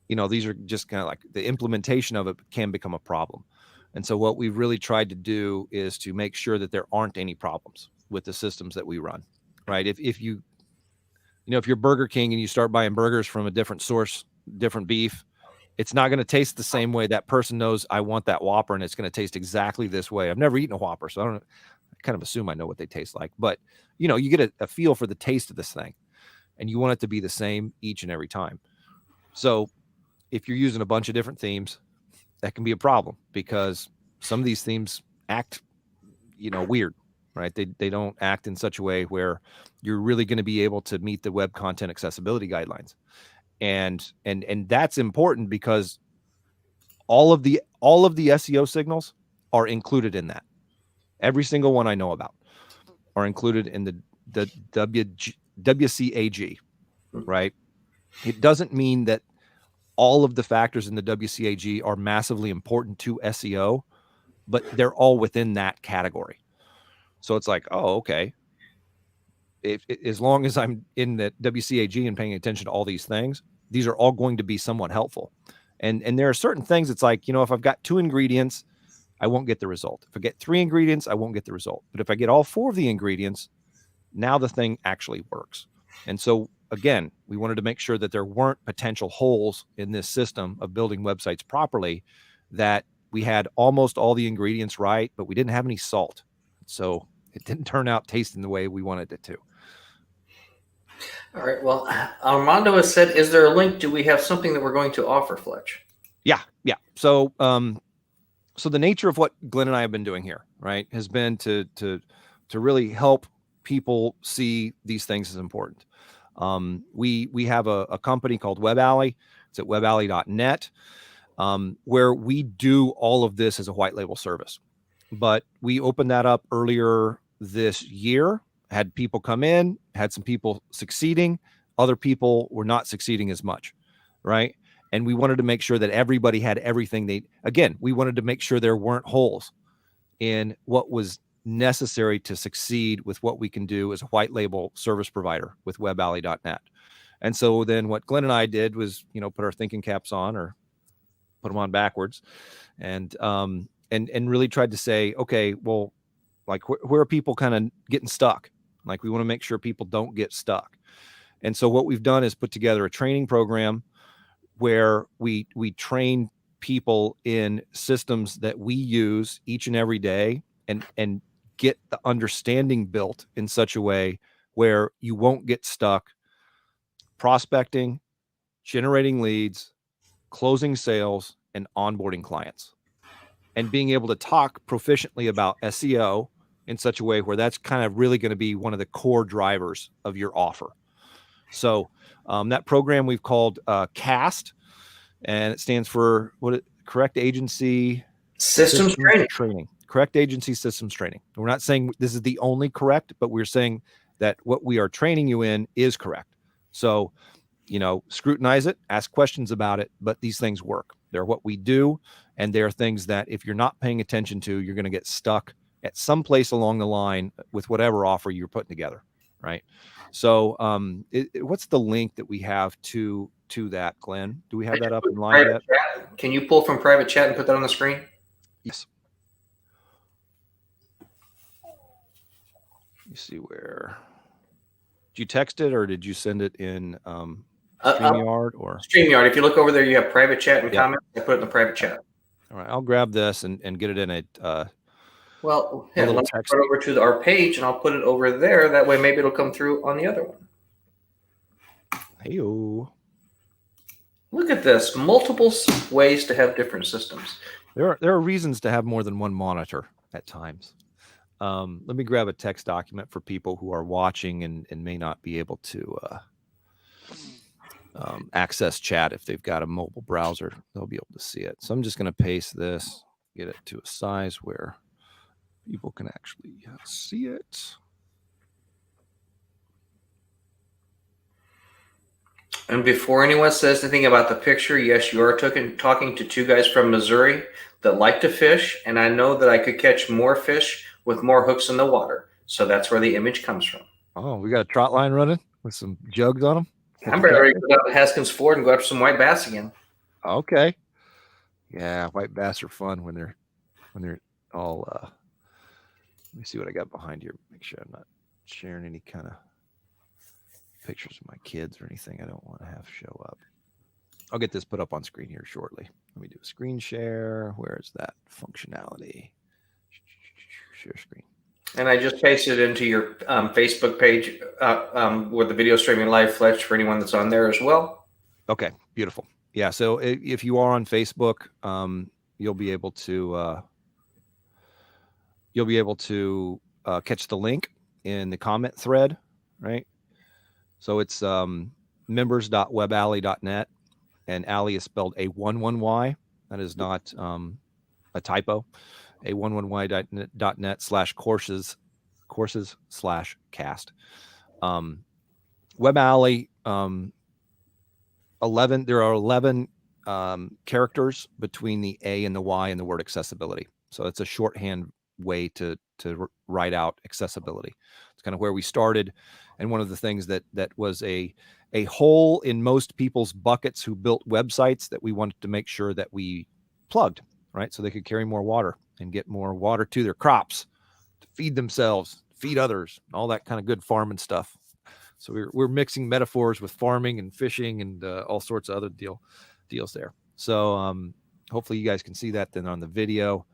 Speaker 1: These are just kind of like the implementation of it can become a problem. And so what we've really tried to do is to make sure that there aren't any problems with the systems that we run, right? If you're Burger King and you start buying burgers from a different source, different beef, it's not going to taste the same way. That person knows I want that Whopper, and it's going to taste exactly this way. I've never eaten a Whopper, so I kind of assume I know what they taste like. But you get a feel for the taste of this thing, and you want it to be the same each and every time. So if you're using a bunch of different themes, that can be a problem, because some of these themes act, weird, right? They don't act in such a way where you're really going to be able to meet the web content accessibility guidelines. And that's important, because all of the SEO signals are included in that. Every single one I know about are included in the WCAG, right? It doesn't mean that all of the factors in the WCAG are massively important to SEO, but they're all within that category. So it's like, oh, okay. As long as I'm in the WCAG and paying attention to all these things, these are all going to be somewhat helpful. And there are certain things, it's like, if I've got 2 ingredients, I won't get the result. If I get 3 ingredients, I won't get the result. But if I get all 4 of the ingredients, now the thing actually works. And so again, we wanted to make sure that there weren't potential holes in this system of building websites properly, that we had almost all the ingredients right, but we didn't have any salt. So it didn't turn out tasting the way we wanted it to.
Speaker 2: All right. Well, Armando has said, is there a link? Do we have something that we're going to offer, Fletch?
Speaker 1: Yeah. So, so the nature of what Glenn and I have been doing here, right, has been to really help people see these things as important. We have a company called WebAlley. It's at weballey.net, where we do all of this as a white label service. But we opened that up earlier this year, had people come in, had some people succeeding, other people were not succeeding as much, right? And we wanted to make sure that everybody had everything we wanted to make sure there weren't holes in what was necessary to succeed with what we can do as a white label service provider with weballey.net. And so then what Glenn and I did was, put our thinking caps on, or put them on backwards, and really tried to say, okay, well, like where are people kind of getting stuck? Like, we want to make sure people don't get stuck. And so what we've done is put together a training program where we train people in systems that we use each and every day, and get the understanding built in such a way where you won't get stuck prospecting, generating leads, closing sales, and onboarding clients, and being able to talk proficiently about SEO in such a way where that's kind of really going to be one of the core drivers of your offer. So that program we've called CAST, and it stands for Correct Agency
Speaker 2: Systems
Speaker 1: Training. Correct Agency Systems Training. We're not saying this is the only correct, but we're saying that what we are training you in is correct. So, scrutinize it, ask questions about it, but these things work. They're what we do, and they're things that if you're not paying attention to, you're going to get stuck at some place along the line with whatever offer you're putting together, right? So what's the link that we have to that, Glenn? Do we have that up in line yet?
Speaker 2: Chat. Can you pull from private chat and put that on the screen?
Speaker 1: Yes. Let me see where. Did you text it, or did you send it in StreamYard? Or
Speaker 2: StreamYard. If you look over there, you have private chat and comments. I put it in the private chat.
Speaker 1: All right, I'll grab this and get it in a
Speaker 2: well, yeah, let's put it over to our page, and I'll put it over there. That way, maybe it'll come through on the other one.
Speaker 1: Hey-o.
Speaker 2: Look at this. Multiple ways to have different systems.
Speaker 1: There are reasons to have more than one monitor at times. Let me grab a text document for people who are watching and may not be able to access chat. If they've got a mobile browser, they'll be able to see it. So I'm just going to paste this, get it to a size where people can actually see it.
Speaker 2: And before anyone says anything about the picture, yes, you are talking to 2 guys from Missouri that like to fish, and I know that I could catch more fish with more hooks in the water. So that's where the image comes from.
Speaker 1: Oh, we got a trot line running with some jugs on them.
Speaker 2: I'm ready to go down to Haskins Ford and go after some white bass again.
Speaker 1: Okay. Yeah, white bass are fun when they're all. Let me see what I got behind here. Make sure I'm not sharing any kind of pictures of my kids or anything I don't want to have show up. I'll get this put up on screen here shortly. Let me do a screen share. Where is that functionality? Share screen.
Speaker 2: And I just pasted it into your Facebook page with the video streaming live, Fletch, for anyone that's on there as well.
Speaker 1: Okay, beautiful. Yeah, so if you are on Facebook, you'll be able to catch the link in the comment thread, right? So it's members.weballey.net, and alley is spelled A11Y. That is not a typo. A11y.net/courses/cast. WebAlley, 11. There are 11 characters between the A and the Y in the word accessibility. So it's a shorthand way to write out accessibility. It's kind of where we started, And one of the things that was a hole in most people's buckets who built websites that we wanted to make sure that we plugged, right? So they could carry more water and get more water to their crops, to feed themselves, feed others, all that kind of good farming stuff. So we're mixing metaphors with farming and fishing and all sorts of other deals there. So hopefully you guys can see that then on the video.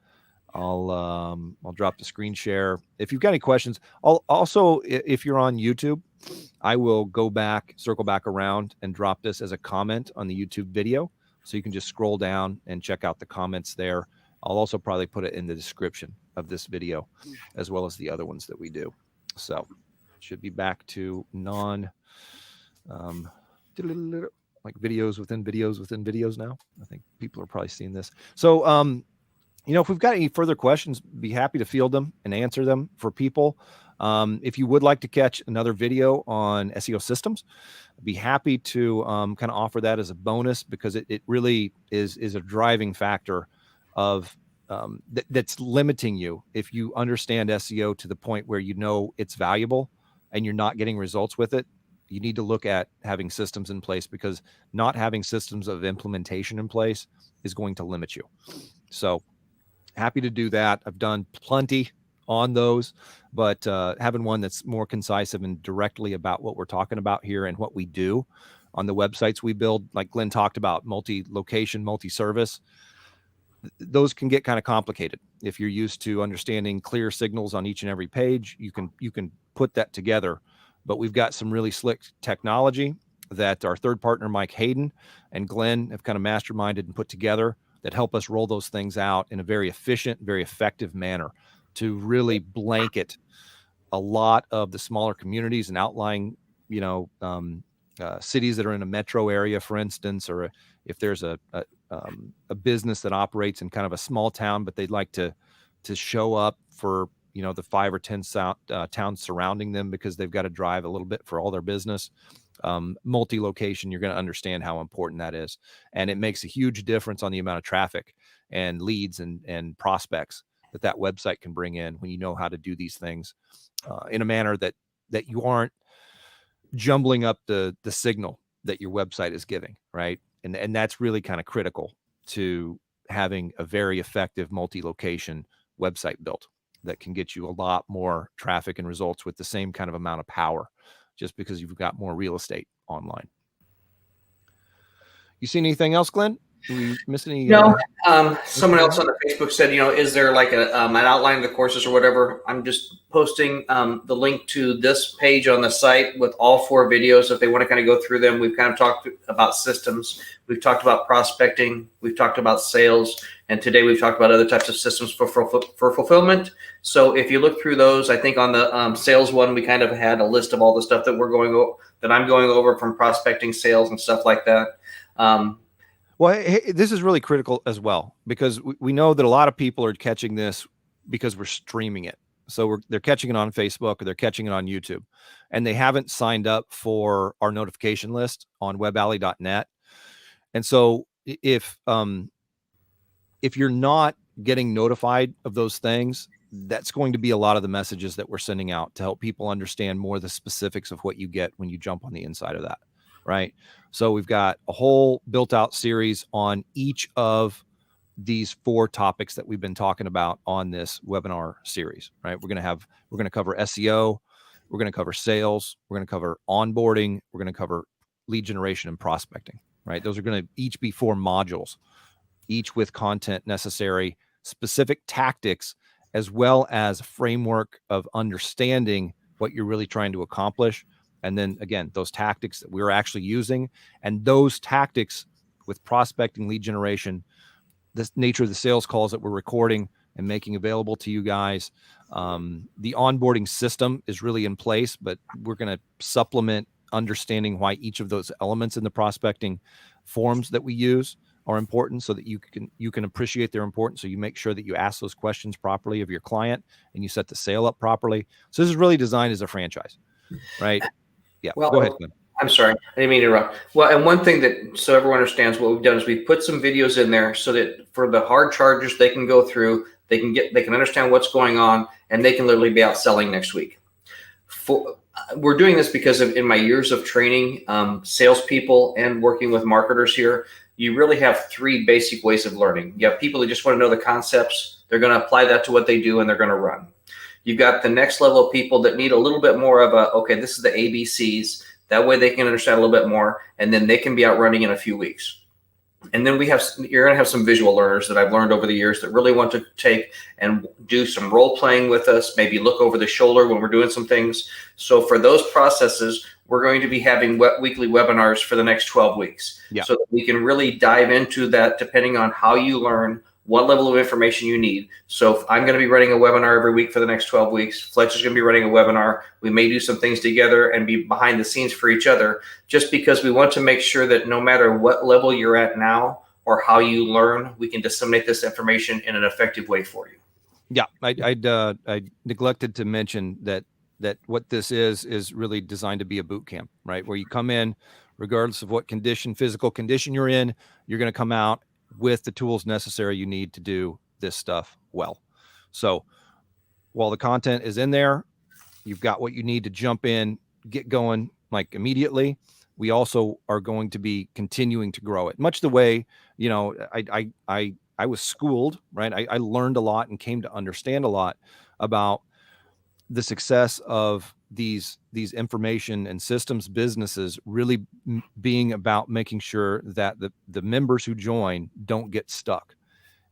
Speaker 1: I'll drop the screen share. If you've got any questions, I'll also, if you're on YouTube, I will circle back around and drop this as a comment on the YouTube video. So you can just scroll down and check out the comments there. I'll also probably put it in the description of this video as well as the other ones that we do. So should be back to like videos within videos within videos now. I think people are probably seeing this. So, if we've got any further questions, be happy to field them and answer them for people. If you would like to catch another video on SEO systems, I'd be happy to kind of offer that as a bonus, because it really is a driving factor of that's limiting you. If you understand SEO to the point where it's valuable and you're not getting results with it, you need to look at having systems in place, because not having systems of implementation in place is going to limit you. So happy to do that. I've done plenty on those, but having one that's more concise and directly about what we're talking about here and what we do on the websites we build, like Glenn talked about, multi-location, multi-service, those can get kind of complicated. If you're used to understanding clear signals on each and every page, you can put that together. But we've got some really slick technology that our third partner, Mike Hayden, and Glenn have kind of masterminded and put together that help us roll those things out in a very efficient, very effective manner to really blanket a lot of the smaller communities and outlying, cities that are in a metro area, for instance, or if there's a business that operates in kind of a small town, but they'd like to show up for the 5 or 10 towns surrounding them because they've got to drive a little bit for all their business. Multi-location, you're going to understand how important that is. And it makes a huge difference on the amount of traffic and leads and prospects that website can bring in when you know how to do these things in a manner that you aren't jumbling up the signal that your website is giving, right? And that's really kind of critical to having a very effective multi-location website built that can get you a lot more traffic and results with the same kind of amount of power, just because you've got more real estate online. You seen anything else, Glenn? Do we miss any?
Speaker 2: No. Someone else on the Facebook said, is there like an outline of the courses or whatever? I'm just posting the link to this page on the site with all 4 videos. If they want to kind of go through them, we've kind of talked about systems. We've talked about prospecting. We've talked about sales. And today we've talked about other types of systems for fulfillment. So if you look through those, I think on the sales one, we kind of had a list of all the stuff that I'm going over from prospecting, sales, and stuff like that.
Speaker 1: Well, hey, this is really critical as well, because we know that a lot of people are catching this because we're streaming it. So they're catching it on Facebook or they're catching it on YouTube, and they haven't signed up for our notification list on weballey.net. And so if you're not getting notified of those things, that's going to be a lot of the messages that we're sending out to help people understand more of the specifics of what you get when you jump on the inside of that. Right. So we've got a whole built out series on each of these 4 topics that we've been talking about on this webinar series, right? We're going to cover SEO. We're going to cover sales. We're going to cover onboarding. We're going to cover lead generation and prospecting, right? Those are going to each be 4 modules, each with content necessary, specific tactics, as well as a framework of understanding what you're really trying to accomplish. And then again, those tactics that we're actually using, and those tactics with prospecting, lead generation, the nature of the sales calls that we're recording and making available to you guys. The onboarding system is really in place, but we're going to supplement understanding why each of those elements in the prospecting forms that we use are important, so that you can appreciate their importance. So you make sure that you ask those questions properly of your client and you set the sale up properly. So this is really designed as a franchise, right? Yeah.
Speaker 2: Well,
Speaker 1: go ahead, Glenn.
Speaker 2: I'm sorry, I didn't mean to interrupt. Well, and one thing that, so everyone understands, what we've done is we've put some videos in there so that for the hard chargers, they can go through, they can understand what's going on, and they can literally be out selling next week. We're doing this because in my years of training salespeople and working with marketers here, you really have three basic ways of learning. You have people that just want to know the concepts. They're going to apply that to what they do, and they're going to run. You've got the next level of people that need a little bit more of okay, this is the ABCs. That way they can understand a little bit more, and then they can be out running in a few weeks. And then you're going to have some visual learners that I've learned over the years that really want to take and do some role playing with us, maybe look over the shoulder when we're doing some things. So for those processes, we're going to be having weekly webinars for the next 12 weeks.
Speaker 1: Yeah.
Speaker 2: So that we can really dive into that depending on how you learn, what level of information you need. So if I'm going to be running a webinar every week for the next 12 weeks. Fletcher's going to be running a webinar. We may do some things together and be behind the scenes for each other, just because we want to make sure that no matter what level you're at now or how you learn, we can disseminate this information in an effective way for you.
Speaker 1: Yeah, I neglected to mention that what this is really designed to be a boot camp, right? Where you come in, regardless of what physical condition you're in, you're going to come out with the tools necessary you need to do this stuff well. So while the content is in there, you've got what you need to jump in, get going like immediately. We also are going to be continuing to grow it, much the way, I was schooled, right? I learned a lot and came to understand a lot about the success of these information and systems businesses really being about making sure that the members who join don't get stuck.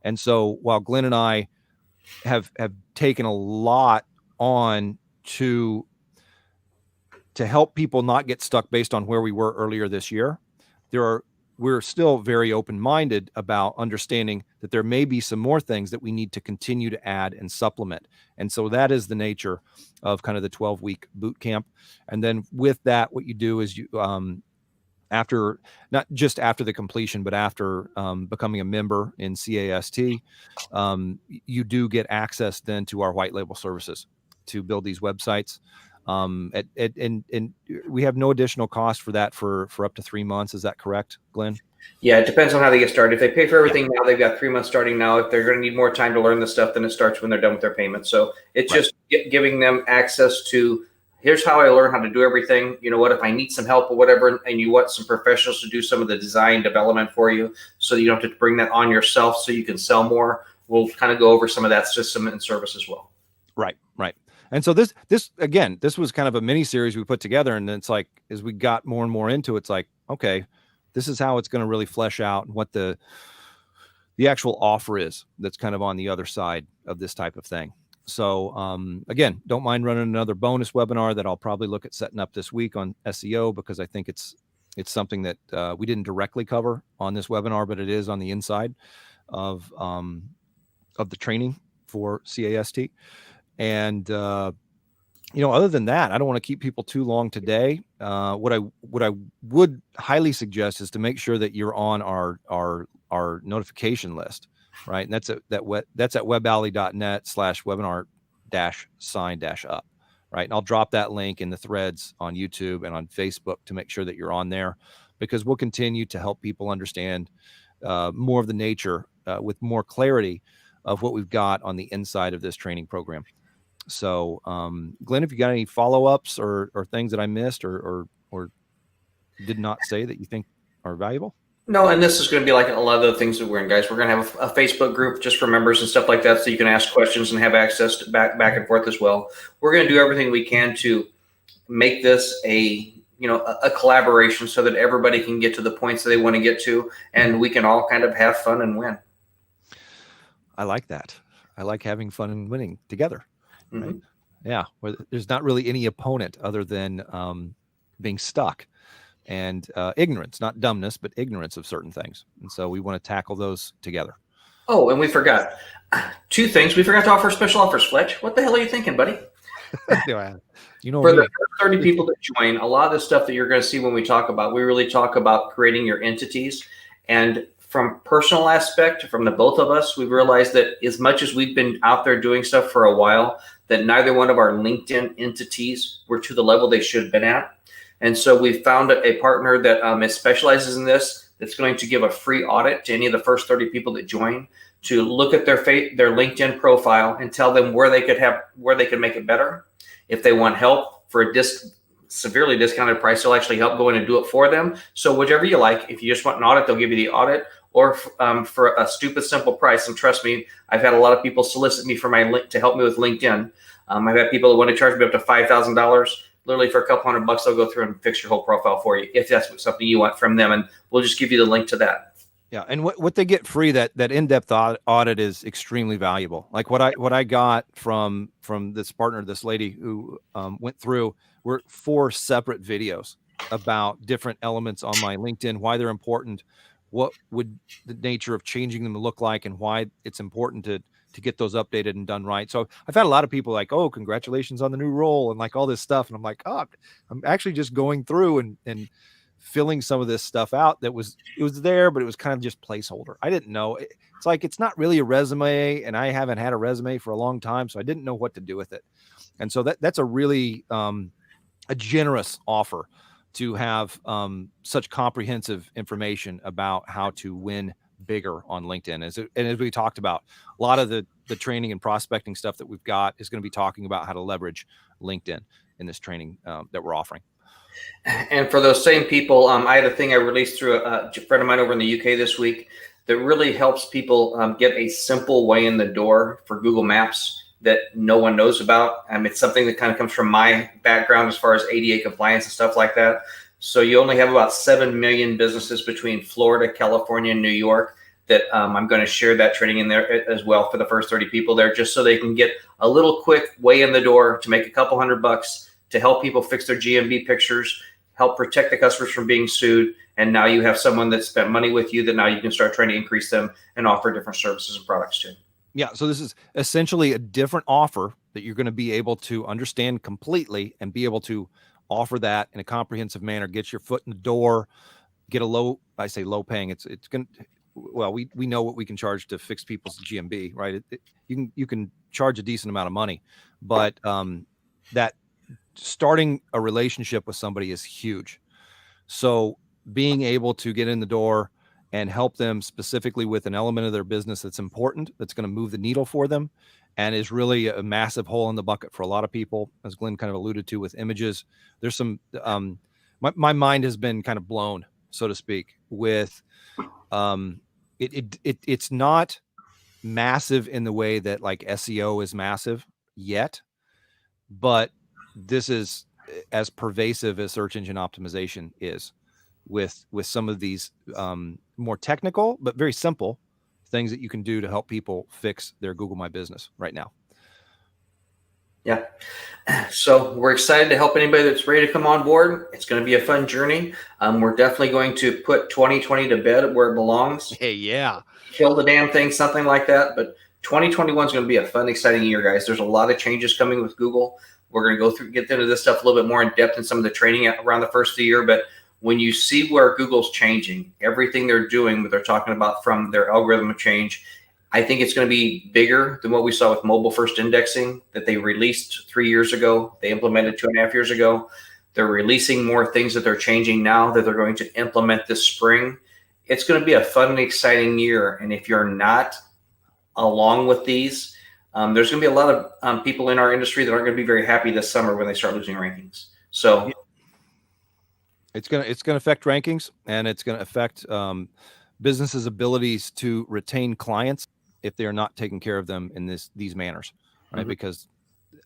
Speaker 1: And so while Glenn and I have taken a lot on to help people not get stuck based on where we were earlier this year, we're still very open-minded about understanding that there may be some more things that we need to continue to add and supplement. And so that is the nature of kind of the 12-week boot camp. And then with that, what you do is you, after, not just after the completion, but after becoming a member in CAST, you do get access then to our white label services to build these websites. And we have no additional cost for that for up to 3 months. Is that correct, Glenn?
Speaker 2: Yeah, it depends on how they get started. If they pay for everything now, they've got 3 months starting now. If they're going to need more time to learn the stuff, then it starts when they're done with their payment. So it's just giving them access to, here's how I learn how to do everything. You know what, if I need some help or whatever, and you want some professionals to do some of the design development for you so you don't have to bring that on yourself so you can sell more, we'll kind of go over some of that system and service as well.
Speaker 1: Right. And so this was kind of a mini series we put together. And it's like, as we got more and more into it, it's like, okay, this is how it's going to really flesh out and what the actual offer is that's kind of on the other side of this type of thing. So again, don't mind running another bonus webinar that I'll probably look at setting up this week on SEO, because I think it's something that we didn't directly cover on this webinar, but it is on the inside of the training for CAST. And, other than that, I don't want to keep people too long today. What I would highly suggest is to make sure that you're on our notification list, right? And that's at weballey.net/webinar-sign-up, right? And I'll drop that link in the threads on YouTube and on Facebook to make sure that you're on there, because we'll continue to help people understand more of the nature with more clarity of what we've got on the inside of this training program. So, Glenn, if you got any follow-ups or things that I missed or did not say that you think are valuable?
Speaker 2: No, and this is going to be like a lot of the things that we're in, guys. We're going to have a Facebook group just for members and stuff like that, so you can ask questions and have access to back and forth as well. We're going to do everything we can to make this a collaboration so that everybody can get to the points that they want to get to, and we can all kind of have fun and win.
Speaker 1: I like that. I like having fun and winning together.
Speaker 2: Mm-hmm.
Speaker 1: Right? Yeah, where there's not really any opponent other than being stuck and ignorance, not dumbness, but ignorance of certain things. And so we want to tackle those together.
Speaker 2: Oh, and we forgot 2 things. We forgot to offer special offers, Fletch. What the hell are you thinking, buddy?
Speaker 1: For
Speaker 2: the 30 people that join, a lot of the stuff that you're going to see when we talk about, we really talk about creating your entities. And from personal aspect, from the both of us, we've realized that as much as we've been out there doing stuff for a while, that neither one of our LinkedIn entities were to the level they should have been at. And so we found a partner that specializes in this, that's going to give a free audit to any of the first 30 people that join, to look at their LinkedIn profile and tell them where they could make it better. If they want help for a severely discounted price. They'll actually help go in and do it for them. So whichever you like, if you just want an audit, they'll give you the audit, or for a stupid simple price. And trust me, I've had a lot of people solicit me for my link to help me with LinkedIn. I've had people that want to charge me up to $5,000. Literally for a couple $100, they'll go through and fix your whole profile for you if that's something you want from them, and we'll just give you the link to that.
Speaker 1: Yeah, and what they get free, that in-depth audit is extremely valuable. Like what I got from this partner, this lady who went through, were 4 separate videos about different elements on my LinkedIn, why they're important, what would the nature of changing them look like, and why it's important to get those updated and done right. So I've had a lot of people like, oh, congratulations on the new role, and like all this stuff, and I'm like, oh, I'm actually just going through and filling some of this stuff out that was there, but it was kind of just placeholder. I didn't know. It's like, it's not really a resume, and I haven't had a resume for a long time, so I didn't know what to do with it. And so that's a really a generous offer to have such comprehensive information about how to win bigger on LinkedIn. And as we talked about, a lot of the training and prospecting stuff that we've got is going to be talking about how to leverage LinkedIn in this training that we're offering.
Speaker 2: And for those same people, I had a thing I released through a friend of mine over in the UK this week that really helps people get a simple way in the door for Google Maps that no one knows about. It's something that kind of comes from my background as far as ADA compliance and stuff like that. So you only have about 7 million businesses between Florida, California, and New York that I'm going to share that training in there as well for the first 30 people there, just so they can get a little quick way in the door to make a couple $100 to help people fix their GMB pictures, help protect the customers from being sued. And now you have someone that spent money with you that now you can start trying to increase them and offer different services and products to.
Speaker 1: Yeah. So this is essentially a different offer that you're going to be able to understand completely and be able to offer that in a comprehensive manner, get your foot in the door, get a low, I say low paying. It's going to, well, we know what we can charge to fix people's GMB, right? You can charge a decent amount of money, but that starting a relationship with somebody is huge. So being able to get in the door and help them specifically with an element of their business that's important, that's going to move the needle for them, and is really a massive hole in the bucket for a lot of people, as Glenn kind of alluded to with images. There's some, my mind has been kind of blown, so to speak, with it's not massive in the way that like SEO is massive yet, but this is as pervasive as search engine optimization is, with some of these more technical but very simple things that you can do to help people fix their Google My Business right now.
Speaker 2: Yeah. So we're excited to help anybody that's ready to come on board. It's going to be a fun journey. We're definitely going to put 2020 to bed where it belongs.
Speaker 1: Hey, yeah.
Speaker 2: Kill the damn thing, something like that. But 2021 is going to be a fun, exciting year, guys. There's a lot of changes coming with Google. We're going to go through, get into this stuff a little bit more in depth in some of the training around the first of the year. But when you see where Google's changing, everything they're doing, what they're talking about from their algorithm change, I think it's going to be bigger than what we saw with mobile first indexing that they released 3 years ago. They implemented 2.5 years ago. They're releasing more things that they're changing now that they're going to implement this spring. It's going to be a fun and exciting year. And if you're not along with these, there's going to be a lot of people in our industry that aren't going to be very happy this summer when they start losing rankings. So
Speaker 1: it's going to affect rankings, and it's going to affect businesses' abilities to retain clients if they are not taking care of them in these manners, right? Mm-hmm. Because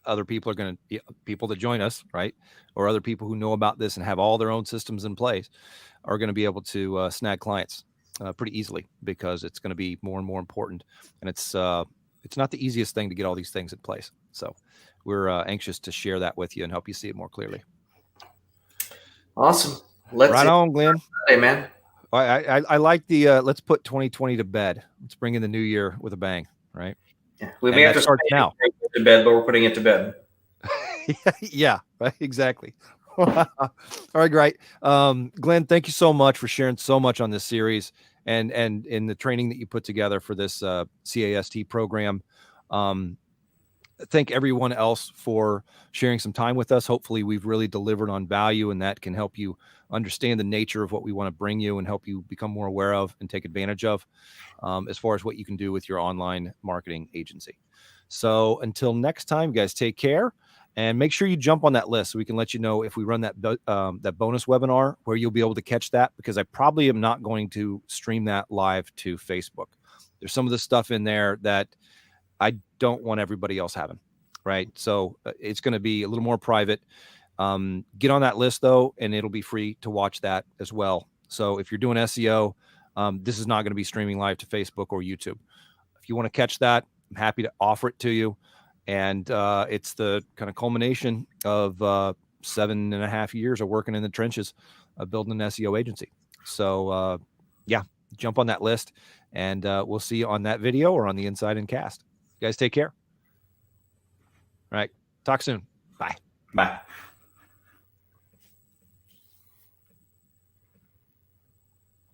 Speaker 1: other people are going to, people that join us, right, or other people who know about this and have all their own systems in place, are going to be able to snag clients pretty easily, because it's going to be more and more important, and it's not the easiest thing to get all these things in place. So we're anxious to share that with you and help you see it more clearly.
Speaker 2: Awesome.
Speaker 1: Right on, Glenn.
Speaker 2: Hey, man.
Speaker 1: I like the let's put 2020 to bed. Let's bring in the new year with a bang, right?
Speaker 2: Yeah, we may have to
Speaker 1: start now
Speaker 2: to bed, but we're putting it to bed.
Speaker 1: Yeah, right, exactly. All right, great. Glenn, thank you so much for sharing so much on this series and in the training that you put together for this CAST program. Thank everyone else for sharing some time with us. Hopefully we've really delivered on value, and that can help you understand the nature of what we want to bring you and help you become more aware of and take advantage of as far as what you can do with your online marketing agency. So until next time, guys, take care. And make sure you jump on that list so we can let you know if we run that that bonus webinar where you'll be able to catch that, because I probably am not going to stream that live to Facebook. There's some of the stuff in there that I don't want everybody else having, right? So it's going to be a little more private. Get on that list though, and it'll be free to watch that as well. So if you're doing SEO, this is not going to be streaming live to Facebook or YouTube. If you want to catch that, I'm happy to offer it to you. And it's the kind of culmination of 7.5 years of working in the trenches of building an SEO agency. So yeah, jump on that list, and we'll see you on that video or on the Inside and Cast. You guys take care. All right. Talk soon. Bye.
Speaker 2: Bye.